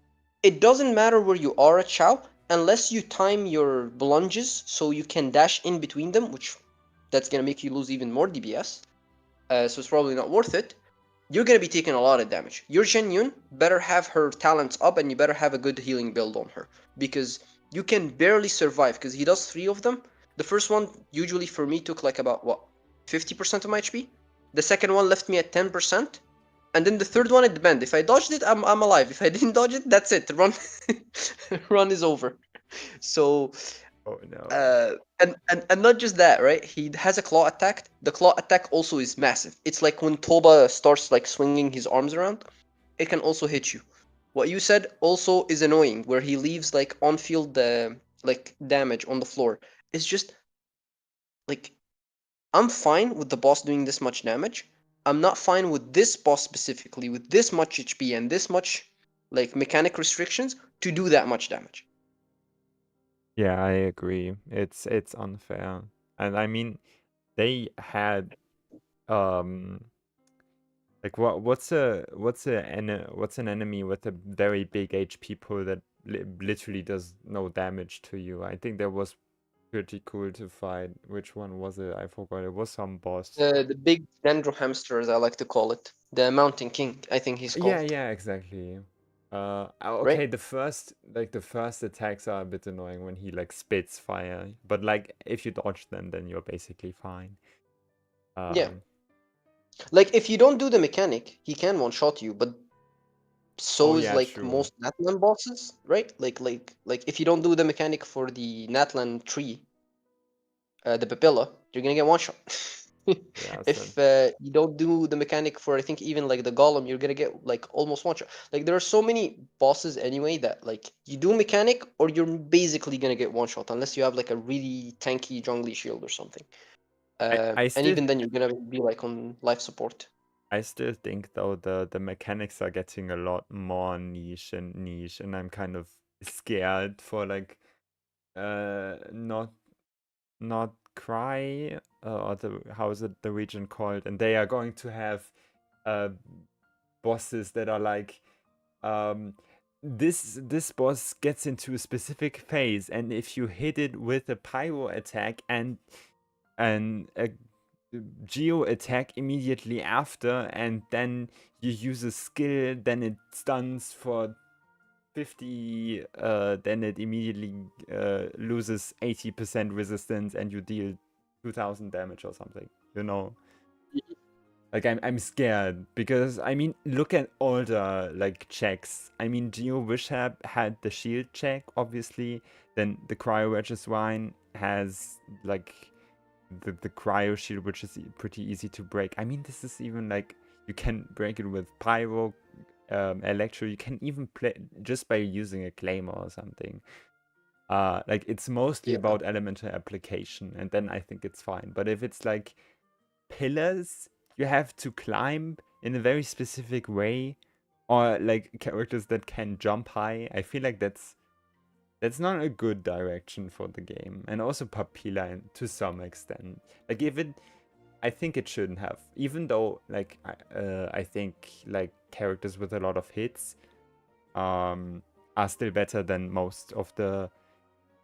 it doesn't matter where you are at Shao unless you time your plunges so you can dash in between them, which that's gonna make you lose even more DPS. So it's probably not worth it. You're gonna be taking a lot of damage. Your Shen Yun better have her talents up and you better have a good healing build on her because you can barely survive because he does three of them. The first one usually for me took like about what 50% of my HP. The second one left me at 10%. And then the third one it depends. If I dodged it, I'm alive. If I didn't dodge it, that's it. Run run is over. So Oh no. and not just that, right? He has a claw attack. The claw attack also is massive. It's like when Toba starts like swinging his arms around, it can also hit you. What you said also is annoying, where he leaves like on-field like damage on the floor. It's just like I'm fine with the boss doing this much damage. I'm not fine with this boss specifically with this much HP and this much like mechanic restrictions to do that much damage. Yeah, I agree. It's unfair. And I mean they had um like what's an enemy with a very big HP pool that literally does no damage to you? I think that was pretty cool to fight. Which one was it? I forgot. It was some boss. The big dendro hamster, as I like to call it, the Mountain King, I think he's Yeah, called, yeah, exactly. right? Okay, the first attacks are a bit annoying when he like spits fire, but like if you dodge them, then you're basically fine. Yeah, Um, like if you don't do the mechanic, he can one shot you, but oh so is yeah, like true. most Natlan bosses, right? Like if you don't do the mechanic for the Natlan tree, the Papilla, you're gonna get one shot. Yeah, so If you don't do the mechanic for I think even like the Golem, you're gonna get like almost one shot. Like there are so many bosses anyway that like you do mechanic or you're basically gonna get one shot unless you have like a really tanky jungly shield or something. I And still even then you're gonna be like on life support. I still think though the mechanics are getting a lot more niche, and I'm kind of scared for like not Cry or the how is it the region called, and they are going to have uh bosses that are like um this boss gets into a specific phase, and if you hit it with a pyro attack and a geo attack immediately after, and then you use a skill, then it stuns for 50, then it immediately loses 80% resistance, and you deal 2000 damage or something, you know. Like I'm scared because I mean look at all the like checks. I mean Geo Wishap had the shield check obviously, then the Cryo Registwine has like the Cryo Shield, which is pretty easy to break. I mean this is even like you can break it with Pyro, Electro. You can even play just by using a Claymore or something. Like it's mostly Yeah, about elemental application, and then I think it's fine. But if it's like pillars you have to climb in a very specific way, or like characters that can jump high, I feel like that's not a good direction for the game. And also Papilla to some extent. Like if it, I think it shouldn't have. Even though like I think like characters with a lot of hits are still better than most Natlan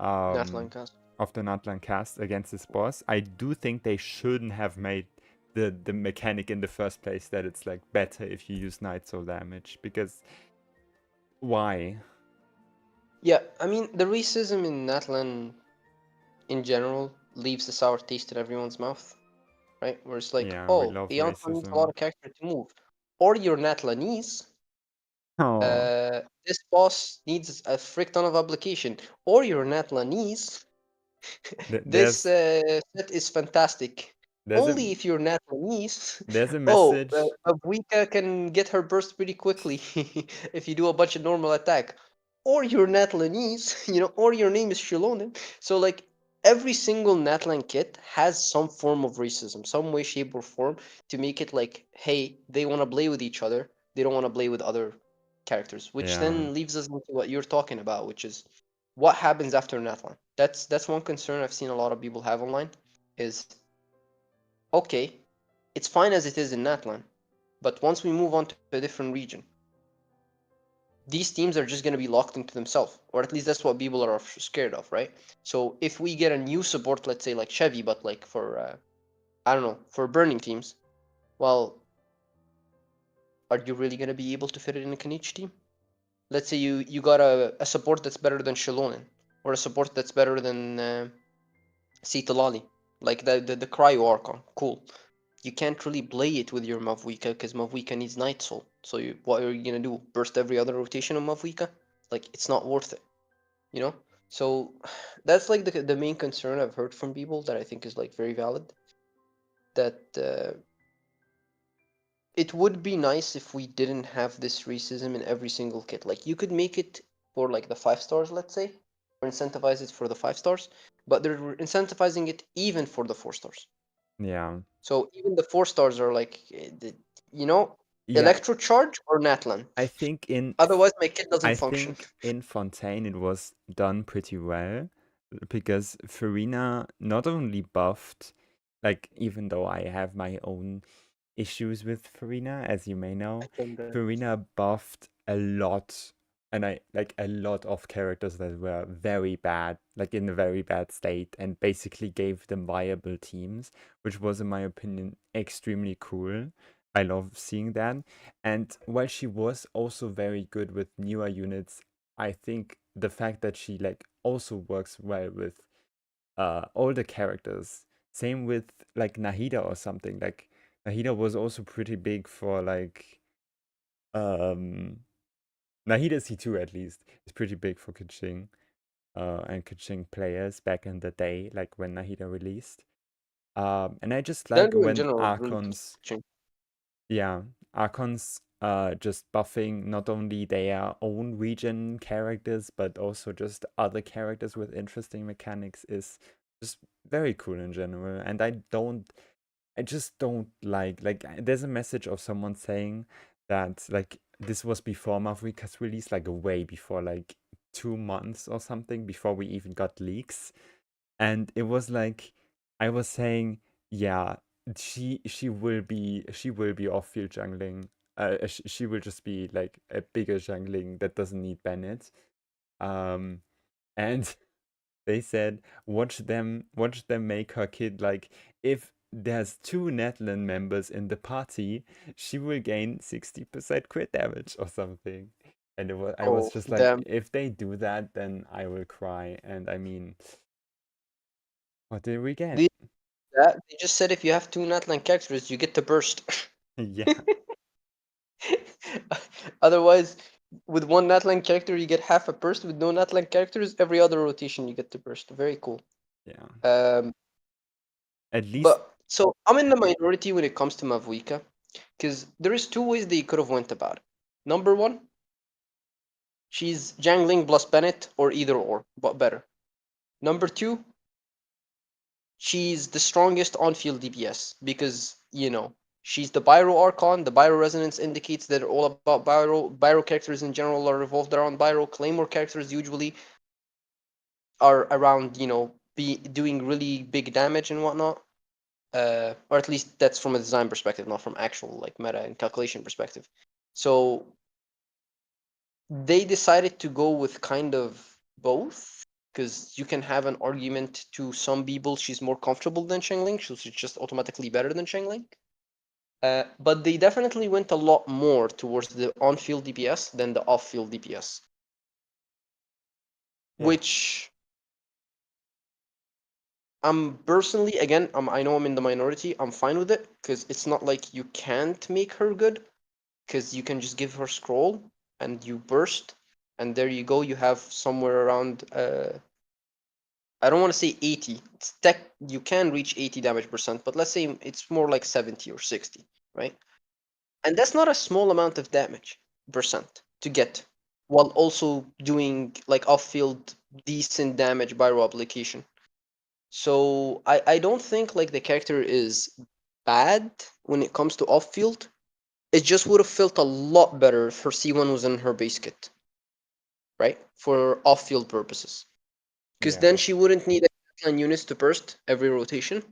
um cast. of the Natlan cast against this boss. I do think they shouldn't have made the mechanic in the first place that it's like better if you use Night Soul damage, because why? Yeah, I mean the racism in Natlan in general leaves a sour taste in everyone's mouth, right? Where it's like, Yeah, we oh, love Ianfa needs a lot racism. of character to move, or you're Natlanese. Oh, This boss needs a frick ton of application, or you're Natlanese. This there's set is fantastic. there's a Only if you're Natlanese. there's a Oh, message. Abuika can get her burst pretty quickly if you do a bunch of normal attack. Or you're Natlanese, or your name is Shilonen. So, like, every single Natlan kit has some form of racism, some way, shape, or form to make it like, hey, they want to play with each other. They don't want to play with other characters, which Yeah, then leaves us into what you're talking about, which is what happens after Natlan. That's one concern I've seen a lot of people have online is okay, it's fine as it is in Natlan, but once we move on to a different region, these teams are just going to be locked into themselves, or at least that's what people are scared of, right? So if we get a new support, let's say like Chevy, but like for I don't know, for burning teams, well, are you really going to be able to fit it in a Kenichi team? Let's say you got a support that's better than Shilonen, or a support that's better than Citalali, like the Cryo Archon. Cool. You can't really play it with your Mavwika because Mavwika needs Night Soul. So what are you gonna do? Burst every other rotation on Mavwika? Like it's not worth it, you know. So that's like the main concern I've heard from people that I think is like very valid. That it would be nice if we didn't have this racism in every single kit. Like you could make it for like the 5 stars, let's say, or incentivize it for the 5 stars, but they're incentivizing it even for the 4 stars. yeah, So even the 4 stars are like, you know, yeah. electrocharge or Natlan. I think Otherwise, my kit doesn't I function. think in Fontaine it was done pretty well, because Farina not only buffed, like even though I have my own issues with Farina, as you may I know, can Farina buffed a lot, and I like a lot of characters that were very bad, like in a very bad state, and basically gave them viable teams, which was, in my opinion, extremely cool. I love seeing that. And while she was also very good with newer units, I think the fact that she like also works well with older characters. Same with like Nahida or something. Like Nahida was also pretty big for like um Nahida C2 at least is pretty big for Keqing and Keqing players back in the day, like when Nahida released. And I just like Django in when general is really good. Archons, yeah, Archons just buffing not only their own region characters, but also just other characters with interesting mechanics is just very cool in general. And I just don't there's a message of someone saying that like this was before Mavrika's release, like a way before, like 2 months or something before we even got leaks. And it was like I was saying, yeah, she will be off field jungling she will just be like a bigger jungling that doesn't need Bennett. Um, and they said watch them make her kid like if there's two Netland members in the party, she will gain 60% crit damage or something. And I was Oh, just like, damn. if they do that, then I will cry. And I mean, what did we get? They, they just said if you have two Natlan characters, you get to burst. Yeah, Otherwise, with one Natlan character, you get half a burst. With no Natlan characters, every other rotation, you get to burst. Very cool. yeah. Um, At least, but so I'm in the minority when it comes to Mavuika, because there is two ways they could have went about it. Number one, she's jangling plus Bennett or either or, but better. Number two, she's the strongest on-field DPS because she's the Pyro Archon. The Pyro Resonance indicates that all about Pyro. Pyro characters in general are revolved around Pyro. Claymore characters usually are around be doing really big damage and whatnot. Or at least that's from a design perspective, not from actual like meta and calculation perspective. So they decided to go with kind of both because you can have an argument to some people she's more comfortable than Shengling, so she's just automatically better than Shengling. But they definitely went a lot more towards the on-field DPS than the off-field DPS, yeah. which I'm personally, again, I know I'm in the minority. I'm fine with it because it's not like you can't make her good because you can just give her scroll and you burst, and there you go. You have somewhere around I don't want to say 80. You can reach 80 damage percent, but let's say it's more like 70 or 60, right? And that's not a small amount of damage percent to get while also doing like off-field decent damage by raw application. So I don't think like the character is bad when it comes to off-field. It just would have felt a lot better if her C1 was in her base kit, right? For off-field purposes. Because Yeah. then she wouldn't need units to burst every rotation,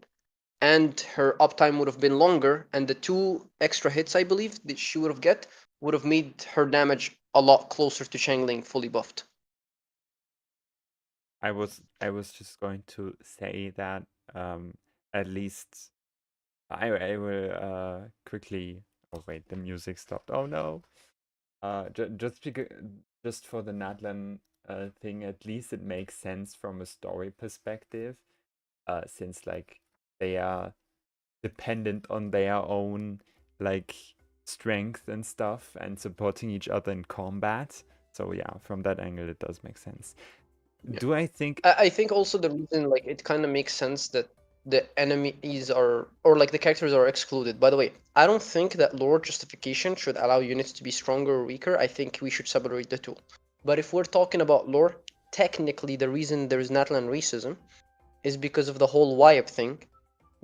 and her uptime would have been longer, and the 2 extra hits I believe that she would have made her damage a lot closer to Shangling fully buffed. I was just going to say that at least I will quickly. Oh wait, the music stopped. Oh no. Just because just for the Natlan thing, at least it makes sense from a story perspective. Since like they are dependent on their own like strength and stuff and supporting each other in combat. So yeah, from that angle it does make sense. Yeah. Do I think I think also the reason like it kind of makes sense that the enemies are or like the characters are excluded. By the way, I don't think that lore justification should allow units to be stronger or weaker. I think we should separate the two. But if we're talking about lore, technically the reason there is Natlan racism is because of the whole YAP thing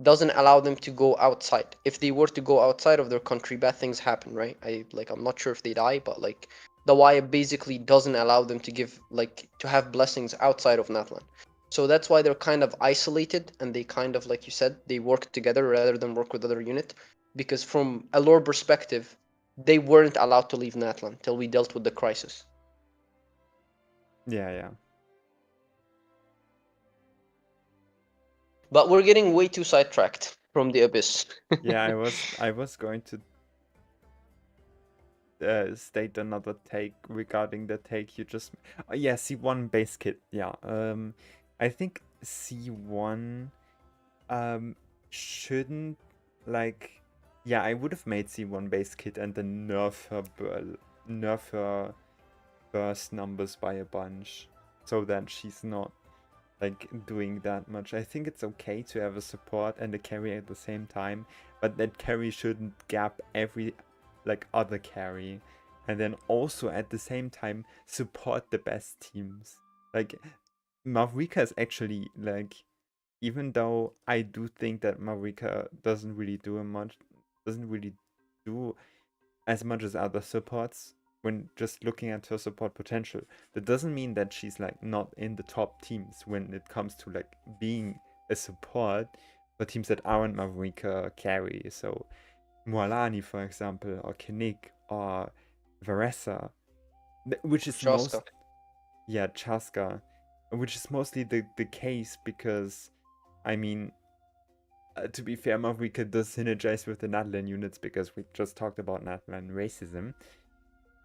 doesn't allow them to go outside. If they were to go outside of their country, bad things happen, right? I'm not sure if they die, but like the wire basically doesn't allow them to give like to have blessings outside of Natlan. So that's why they're kind of isolated and they kind of like you said, they work together rather than work with other unit. Because from a lore perspective, they weren't allowed to leave Natlan till we dealt with the crisis. yeah. But we're getting way too sidetracked from the abyss. Yeah, I was going to state another take regarding the take you just yeah, C1 base kit. Yeah. I think C1 shouldn't like yeah, I would have made C1 base kit and then nerf her burst numbers by a bunch so that she's not like doing that much. I think it's okay to have a support and a carry at the same time, but that carry shouldn't gap every like other carry, and then also at the same time support the best teams. Like Mavrika is actually like, even though I do think that Mavrika doesn't really do as much as other supports when just looking at her support potential. That doesn't mean that she's like not in the top teams when it comes to like being a support for teams that aren't Mavrika carry. So Mualani, for example, or Kinnick, or Varesa, which is Chaska. yeah, Chaska, which is mostly the case because, I mean, to be fair, Mavrika does synergize with the Natlan units because we just talked about Natlan racism.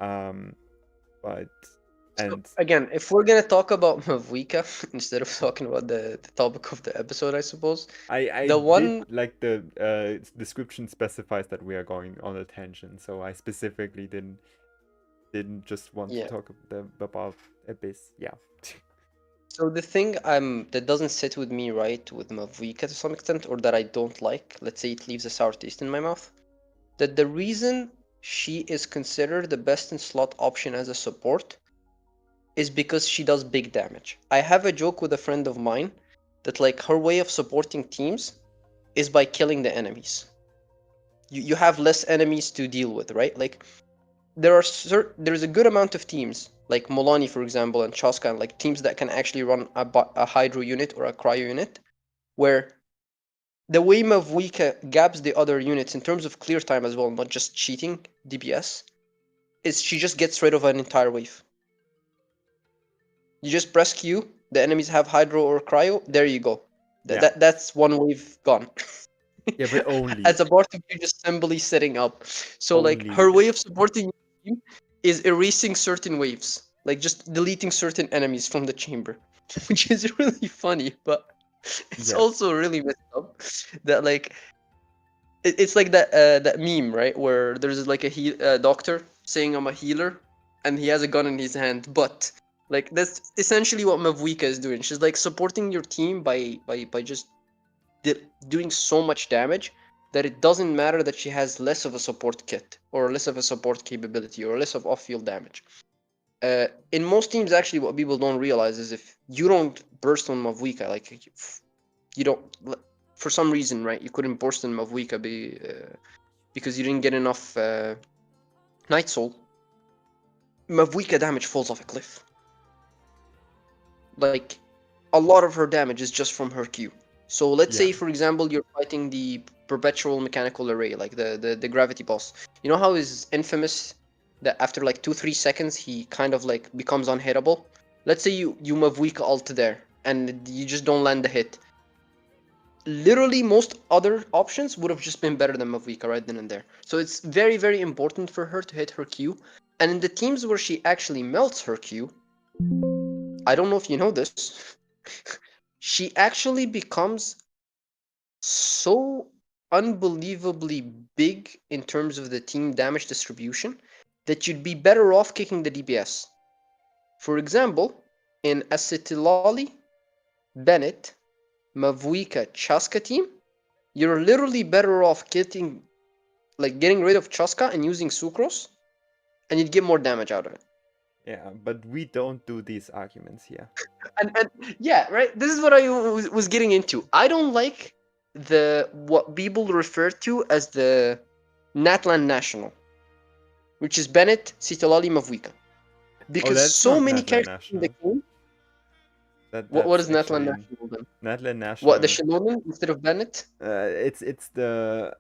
But So and again, if we're gonna talk about Mavuika instead of talking about the topic of the episode, I suppose I the did one like the description specifies that we are going on a tangent, so I specifically didn't just want to yeah. talk about Abyss. Yeah. So the thing that doesn't sit with me right with Mavuika to some extent, or that I don't like, let's say it leaves a sour taste in my mouth, that the reason she is considered the best in slot option as a support is because she does big damage. I have a joke with a friend of mine that like her way of supporting teams is by killing the enemies. You have less enemies to deal with, right? Like there's a good amount of teams like Molani, for example, and Chaska, and like teams that can actually run a Hydro unit or a Cryo unit, where the way Mavuika gaps the other units in terms of clear time as well, not just cheating DPS, is she just gets rid of an entire wave. You just press Q, the enemies have Hydro or Cryo, there you go. Yeah. That's one wave gone. Yeah, but only As a part of you just simply setting up. So like her only way of supporting your team is erasing certain waves, like just deleting certain enemies from the chamber, which is really funny, but it's yes. also really messed up. That like it's like that meme, right, where there's like a doctor saying I'm a healer, and he has a gun in his hand, but like that's essentially what Mavuika is doing. She's like supporting your team by just doing so much damage that it doesn't matter that she has less of a support kit or less of a support capability or less of off-field damage. In most teams, actually, what people don't realize is if you don't burst on Mavuika, like you don't, for some reason, right? You couldn't burst on Mavuika because you didn't get enough Night Soul. Mavuika damage falls off a cliff. Like a lot of her damage is just from her Q. So let's Yeah. say, for example, you're fighting the perpetual mechanical array, like the gravity boss. You know how is infamous that after like 2-3 seconds he kind of like becomes unhittable. Let's say you move weak ult there and you just don't land the hit. Literally, most other options would have just been better than Mavuika right then and there. So it's very, very important for her to hit her Q. And in the teams where she actually melts her Q, I don't know if you know this, she actually becomes so unbelievably big in terms of the team damage distribution that you'd be better off kicking the DPS. For example, in Acetilali, Bennett, Mavuika, Chaska team, you're literally better off getting rid of Chaska and using Sucrose, and you'd get more damage out of it. Yeah, but we don't do these arguments here. And yeah, right. This is what I was getting into. I don't like the what people refer to as the Natlan National, which is Bennett, Citalali, Mavuika, Oh, because that's so not many Natlan characters in the National. game. What That's is Natlan actually National then? Natlan What, the National. Shilonen instead of Bennett? It's the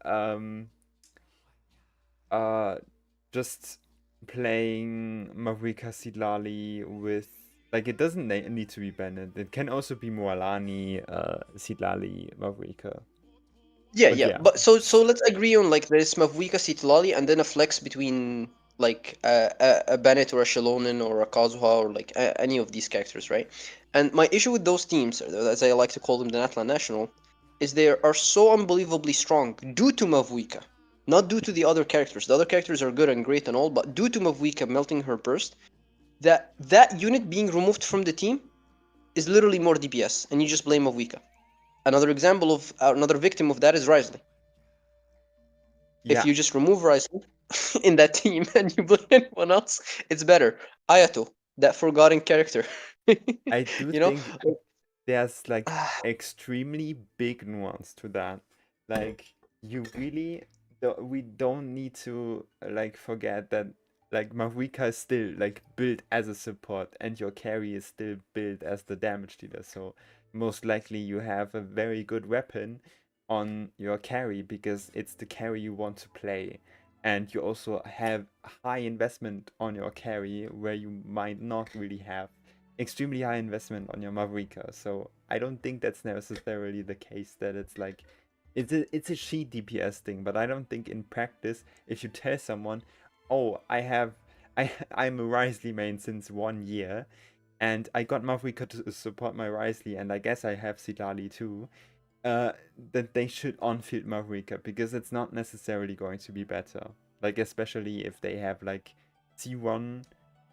uh just playing Mavrika Sidlali with, like, it doesn't need to be Bennett. It can also be Mualani, Sidlali, Mavrika. Yeah, But yeah. yeah. But so let's agree on like this Mavuika Citalali and then a flex between like a Bennett or a Shilonen or a Kazuha or like any of these characters, right? And my issue with those teams, as I like to call them, the Natlan National, is they are so unbelievably strong due to Mavuika, not due to the other characters. The other characters are good and great and all, but due to Mavuika melting her burst, that unit being removed from the team is literally more DPS, and you just blame Mavuika. Another example of another victim of that is Risley. If Yeah, you just remove Risley in that team and you blame anyone else, it's better. Ayato, that forgotten character. I do you know? think there's like extremely big nuance to that. Like, you really we don't need to like forget that like Mavrika is still like built as a support and your carry is still built as the damage dealer. So most likely you have a very good weapon on your carry because it's the carry you want to play, and you also have high investment on your carry where you might not really have extremely high investment on your Mavrika. So I don't think that's necessarily the case that it's like it's a cheat DPS thing, but I don't think in practice if you tell someone, oh, I'm a Risley main since 1 year and I got Mavrika to support my Risley and I guess I have Silali too, uh, that they should on-field Mavrika because it's not necessarily going to be better. Like especially if they have like C1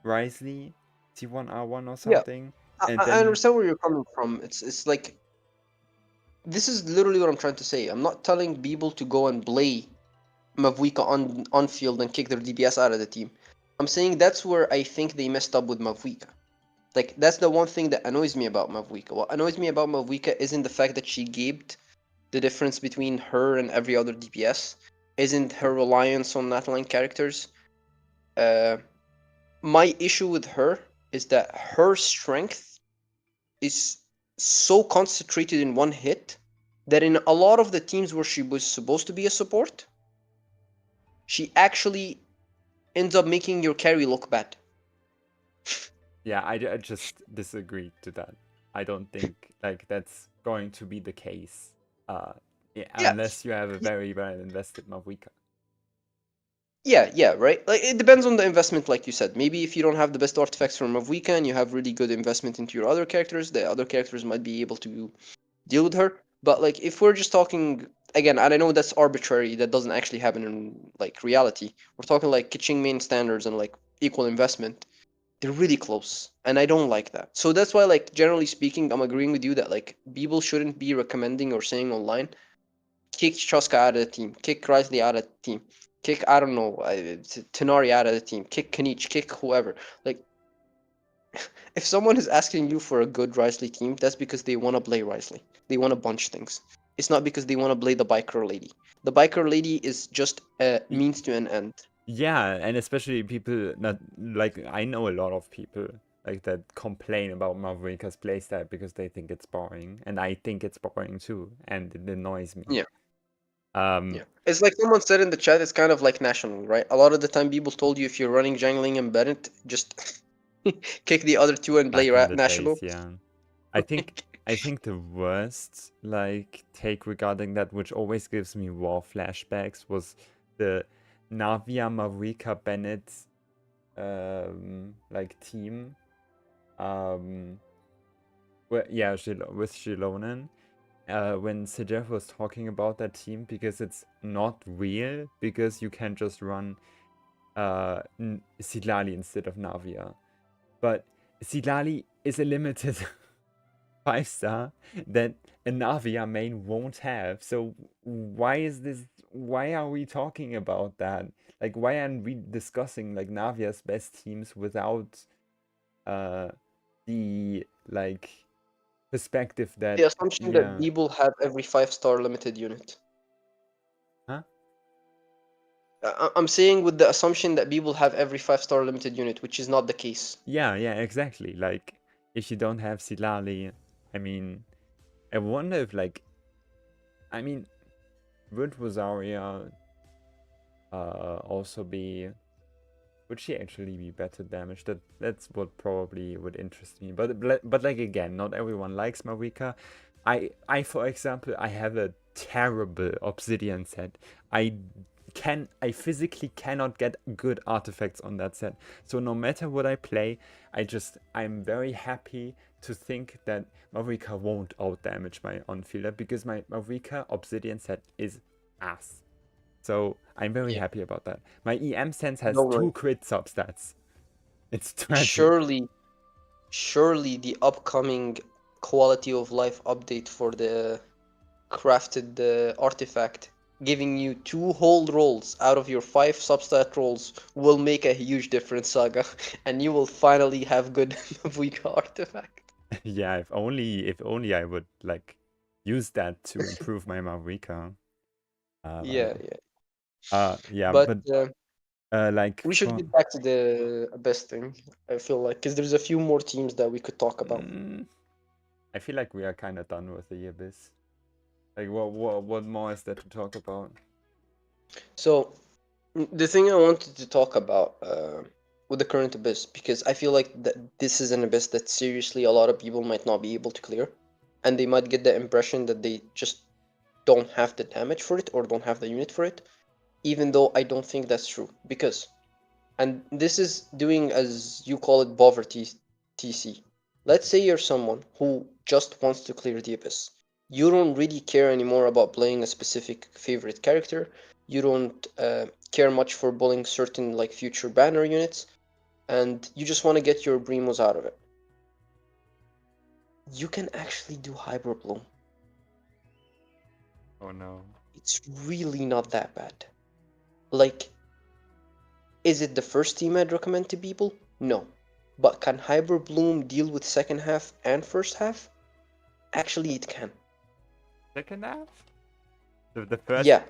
Risley, C1 R1 or Yeah, something, I, and I then understand where you're coming from. It's like this is literally what I'm trying to say. I'm not telling people to go and play Mavuika on field and kick their DPS out of the team. I'm saying that's where I think they messed up with Mavuika. Like that's the one thing that annoys me about Mavuika. What annoys me about Mavuika isn't the fact that she gaped the difference between her and every other DPS, isn't her reliance on Nathaline characters. Uh, my issue with her is that her strength is so concentrated in one hit that in a lot of the teams where she was supposed to be a support, she actually ends up making your carry look bad. yeah, I just disagree to that. I don't think like that's going to be the case. Yeah, Yeah, unless you have a very well invested Mavrika. yeah, right. Like it depends on the investment, like you said. Maybe if you don't have the best artifacts from Mavuika and you have really good investment into your other characters, the other characters might be able to deal with her. But like if we're just talking again, and I know that's arbitrary, that doesn't actually happen in like reality. We're talking like kitchen main standards and like equal investment. They're really close, and I don't like that. So that's why, like generally speaking, I'm agreeing with you that like people shouldn't be recommending or saying online, kick Chaska out of the team, kick Risley out of the team, kick I don't know Tenari out of the team, kick Kanich, kick whoever. Like if someone is asking you for a good Risley team, that's because they want to play Risley. They want to bunch things. It's not because they want to play the biker lady. The biker lady is just a Y- means to an end. Yeah, and especially people not like I know a lot of people like that complain about Mavrika's playstyle because they think it's boring, and I think it's boring too, and it annoys me. Yeah, Um, yeah. It's like someone said in the chat. It's kind of like national, right? A lot of the time, people told you if you're running jungling and Bennett, just kick the other two and play back in the days, national. yeah. I think I think the worst like take regarding that, which always gives me war flashbacks, was the Navia Mavrika Bennett like team. Um, yeah, with Shilonen. When Sejef was talking about that team because it's not real because you can just run Sidlali instead of Navia. But Sidlali is a limited 5-star that a Navia main won't have. So why is this? Why are we talking about that? Like, why aren't we discussing like Navia's best teams without uh the like perspective that The assumption that yeah, people have every 5-star limited unit. huh? I'm saying with the assumption that people have every 5-star limited unit, which is not the case. Yeah, exactly. Like, if you don't have Silali, I mean, I wonder if like, I mean, would Rosaria also be? Would she actually be better damage? That's what probably would interest me. But like again, not everyone likes Marika. I for example, I have a terrible obsidian set. I physically cannot get good artifacts on that set. So no matter what I play, I'm very happy to think that Marika won't outdamage my on-fielder because my Marika obsidian set is ass. So I'm very Yeah. happy about that. My EM sense has Don't worry. 2 crit substats. It's tragic. Surely, surely the upcoming quality of life update for the crafted artifact, giving you 2 whole rolls out of your 5 substat rolls, will make a huge difference, Saga, and you will finally have good weak artifact. Yeah, if only I would like use that to improve my Mavrika. Yeah, Uh, yeah. yeah, But but like we should for get back to the best thing. I feel like because there's a few more teams that we could talk about. I feel like we are kind of done with the Abyss. Like what more is there to talk about? So the thing I wanted to talk about with the current abyss, because I feel like that this is an abyss that seriously a lot of people might not be able to clear, and they might get the impression that they just don't have the damage for it or don't have the unit for it, even though I don't think that's true. Because, and this is doing as you call it, poverty TC. Let's say you're someone who just wants to clear the abyss. You don't really care anymore about playing a specific favorite character. You don't care much for pulling certain like future banner units, and you just want to get your Brimos out of it. You can actually do Hyper Bloom. Oh no. It's really not that bad. Like, is it the first team I'd recommend to people? No. But can Hyper Bloom deal with second half and first half? Actually, it can. Second half? The first Yeah,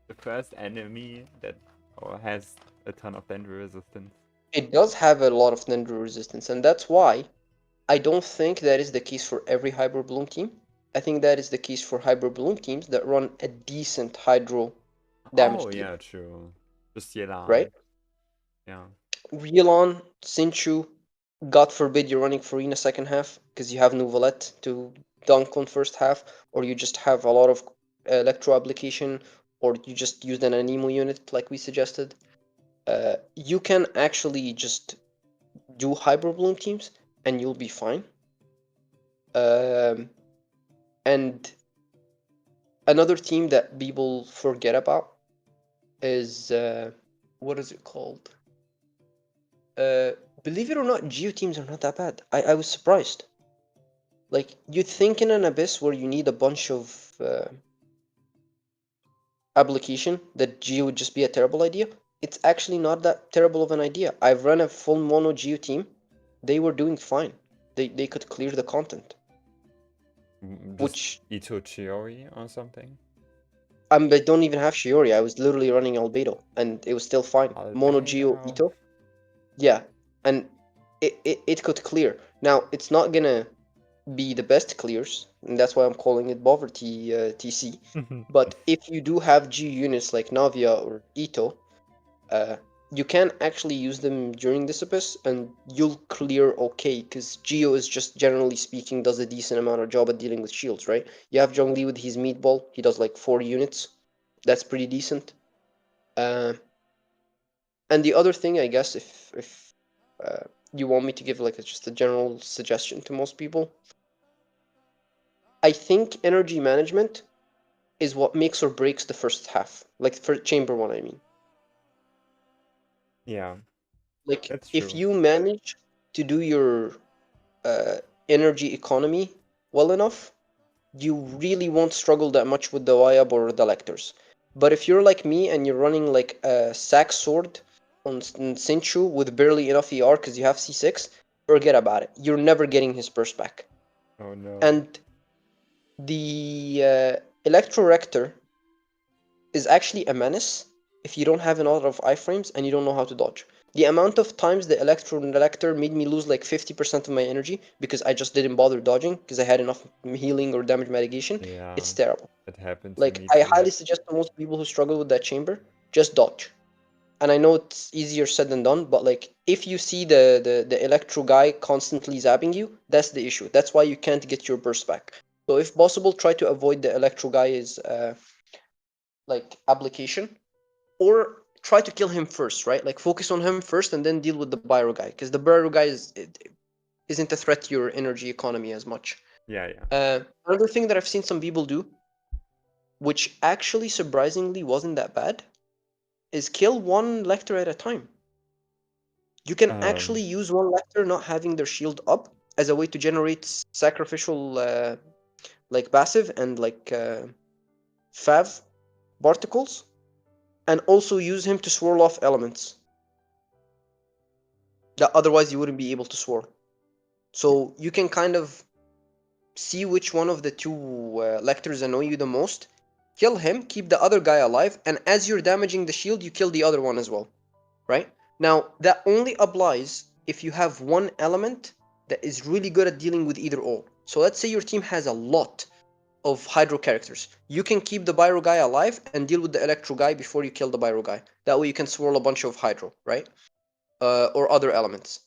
the first enemy that has a ton of danger resistance. it does have a lot of Nendru resistance, and that's why I don't think that is the case for every Hyper Bloom team. I think that is the case for Hyper Bloom teams that run a decent Hydro damage Oh deal, yeah, true. Just Yelan. right? Yeah. Rielon, Sinchu, God forbid you're running Farina second half because you have Nuvolette to dunk on first half, or you just have a lot of electro application, or you just used an Anemo unit like we suggested. You can actually just do Hyper Bloom teams and you'll be fine. And another team that people forget about is what is it called? Uh, Believe it or not, Geo teams are not that bad. I was surprised. Like, you'd think in an abyss where you need a bunch of application that Geo would just be a terrible idea. It's actually not that terrible of an idea. I've run a full mono Geo team. They were doing fine. They could clear the content. Just Which Ito Chiori or something. I don't even have Shiori. I was literally running Albedo and it was still fine. Mono Geo Albedo. Ito. Yeah. And it could clear. Now it's not gonna be the best clears, and that's why I'm calling it poverty TC. But if you do have G units like Navia or Ito, uh, you can actually use them during this abyss, and you'll clear okay, because Geo is just generally speaking does a decent amount of job at dealing with shields, right? You have Zhongli with his meatball, he does like 4 units. That's pretty decent. Uh, and the other thing, I guess, if you want me to give like just a general suggestion to most people, I think energy management is what makes or breaks the first half. Like for chamber one, I mean. Yeah, Like that's if true. you manage to do your uh, energy economy well enough, you really won't struggle that much with the Wayab or the Lectors. But if you're like me and you're running like a sack sword on Sinchu with barely enough ER because you have C6, forget about it. You're never getting his burst back. Oh no. And the Electro Rector is actually a menace if you don't have a lot of iframes and you don't know how to dodge. The amount of times the Electro made me lose like 50% of my energy because I just didn't bother dodging because I had enough healing or damage mitigation, Yeah, it's terrible. that happened to Like, me I too. highly suggest to most people who struggle with that chamber, just dodge. And I know it's easier said than done, but like, if you see the Electro guy constantly zapping you, that's the issue. That's why you can't get your burst back. So if possible, try to avoid the Electro guy's like application, or try to kill him first, right? Like focus on him first and then deal with the Pyro guy, because the Pyro guy isn't a threat to your energy economy as much. Yeah, yeah. Another thing that I've seen some people do, which actually surprisingly wasn't that bad, is kill one Lecter at a time. You can actually Um, use one Lecter not having their shield up as a way to generate sacrificial like passive and like fav particles, and also use him to swirl off elements that otherwise you wouldn't be able to swirl. So you can kind of see which one of the two lectors annoy you the most, kill him, keep the other guy alive, and as you're damaging the shield, you kill the other one as well, right? Now, that only applies if you have one element that is really good at dealing with either or. So let's say your team has a lot of hydro characters. You can keep the Pyro guy alive and deal with the Electro guy before you kill the Pyro guy. That way you can swirl a bunch of hydro, right? Or other elements.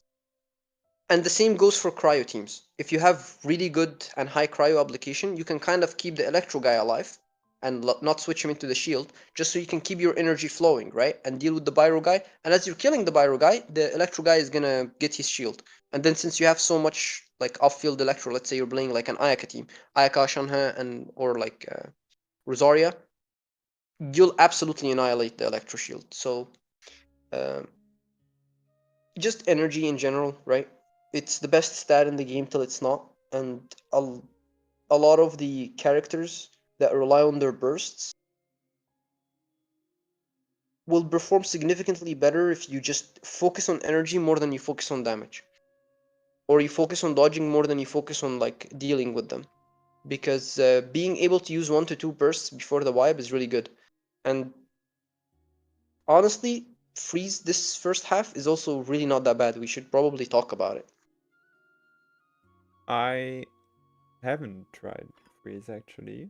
And the same goes for cryo teams. If you have really good and high cryo application, you can kind of keep the Electro guy alive and not switch him into the shield, just so you can keep your energy flowing, right? And deal with the Pyro guy. And as you're killing the Pyro guy, the Electro guy is gonna get his shield. And then since you have so much like off-field Electro, let's say you're playing like an Ayaka team, Ayaka, Shanha, and or like Rosaria, you'll absolutely annihilate the Electro shield. So um, just energy in general, right? It's the best stat in the game till it's not, and a lot of the characters that rely on their bursts will perform significantly better if you just focus on energy more than you focus on damage, or you focus on dodging more than you focus on like dealing with them, because being able to use 1 to 2 bursts before the wipe is really good. And honestly, freeze this first half is also really not that bad. We should probably talk about it. I haven't tried freeze actually.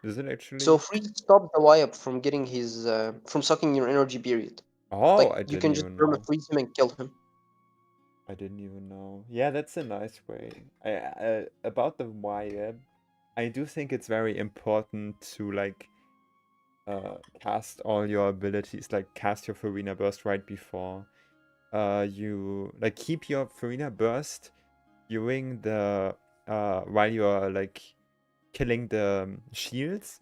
Is it So actually? freeze stops the wipe from getting his from sucking your energy, period. Oh, Like I you didn't can just even perma know. freeze him and kill him. I didn't even know. Yeah, that's a nice way. About the wire, I do think it's very important to like cast all your abilities, like cast your Farina Burst right before you like keep your Farina Burst during the while you're like killing the shields,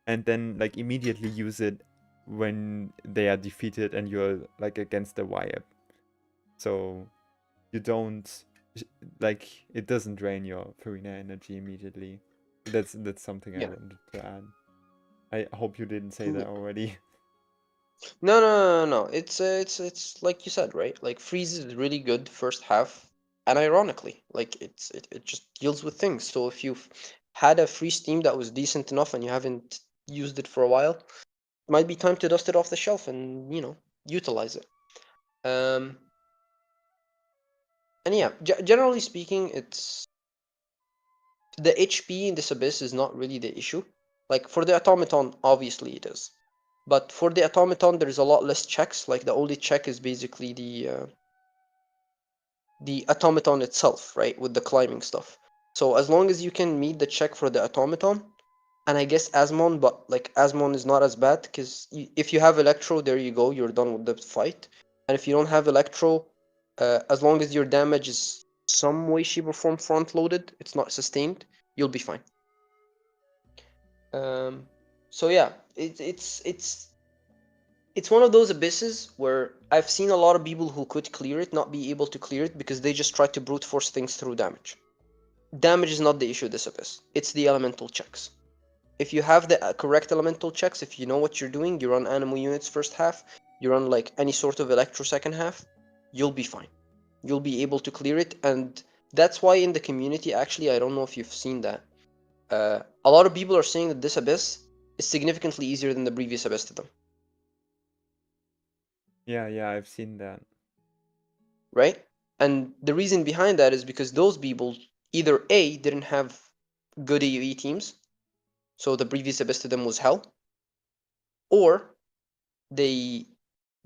and then like immediately use it when they are defeated and you're like against the wire. So you don't like it doesn't drain your Farina energy immediately. That's something I Yeah. wanted to add. I hope you didn't say that already. No. It's like you said, right? Like freeze is really good first half, and ironically, like it just deals with things. So if you've had a freeze team that was decent enough and you haven't used it for a while, it might be time to dust it off the shelf and utilize it. Um, and yeah, generally speaking, it's the HP in this abyss is not really the issue. Like for the automaton, obviously it is. But for the automaton, there's a lot less checks. Like the only check is basically the automaton itself, right, with the climbing stuff. So as long as you can meet the check for the automaton, and I guess Asmon, but like Asmon is not as bad because if you have Electro, there you go, you're done with the fight. And if you don't have Electro, as long as your damage is some way, shape, or form front loaded, it's not sustained, you'll be fine. Um, so yeah, it's one of those abysses where I've seen a lot of people who could clear it not be able to clear it because they just try to brute force things through damage. Damage is not the issue of this abyss. It's the elemental checks. If you have the correct elemental checks, if you know what you're doing, you run animal units first half, you run like any sort of electro second half, you'll be fine. You'll be able to clear it, and that's why in the community, actually, I don't know if you've seen that. A lot of people are saying that this abyss is significantly easier than the previous abyss to them. Yeah, I've seen that. Right? And the reason behind that is because those people either A, didn't have good AoE teams, so the previous abyss to them was hell, or they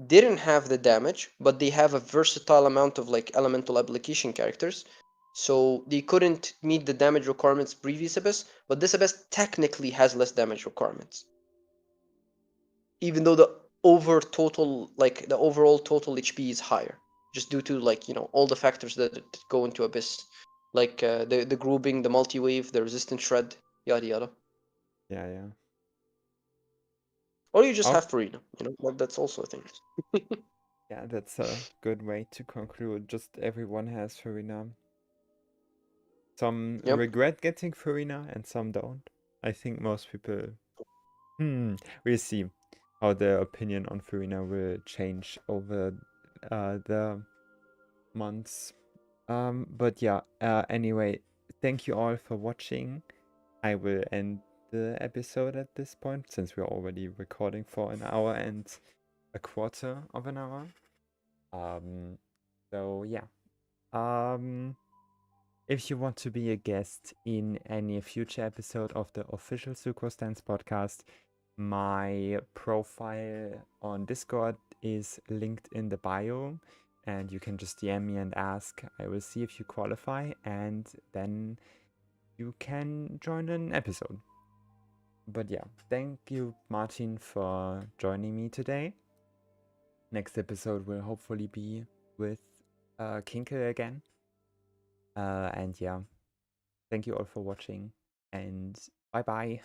didn't have the damage, but they have a versatile amount of like elemental application characters, so they couldn't meet the damage requirements previous abyss, but this abyss technically has less damage requirements. Even though the overall total HP is higher, just due to like all the factors that go into Abyss, like the grouping, the multi wave, the resistant shred, yada yada. Yeah. Or you just Oh, have Farina, that's also a thing. yeah, that's a good way to conclude. Just everyone has Farina. Some Yep. regret getting Farina and some don't. I think most people. We'll see how their opinion on Farina will change over the months. But yeah, anyway, thank you all for watching. I will end the episode at this point since we're already recording for an hour and a quarter of an hour. Um, so yeah. Um, If you want to be a guest in any future episode of the official Sucrose Stans podcast, my profile on Discord is linked in the bio, and you can just DM me and ask. I will see if you qualify, and then you can join an episode. But yeah, thank you, Martin, for joining me today. Next episode will hopefully be with Kinkel again. And yeah, thank you all for watching, and bye bye.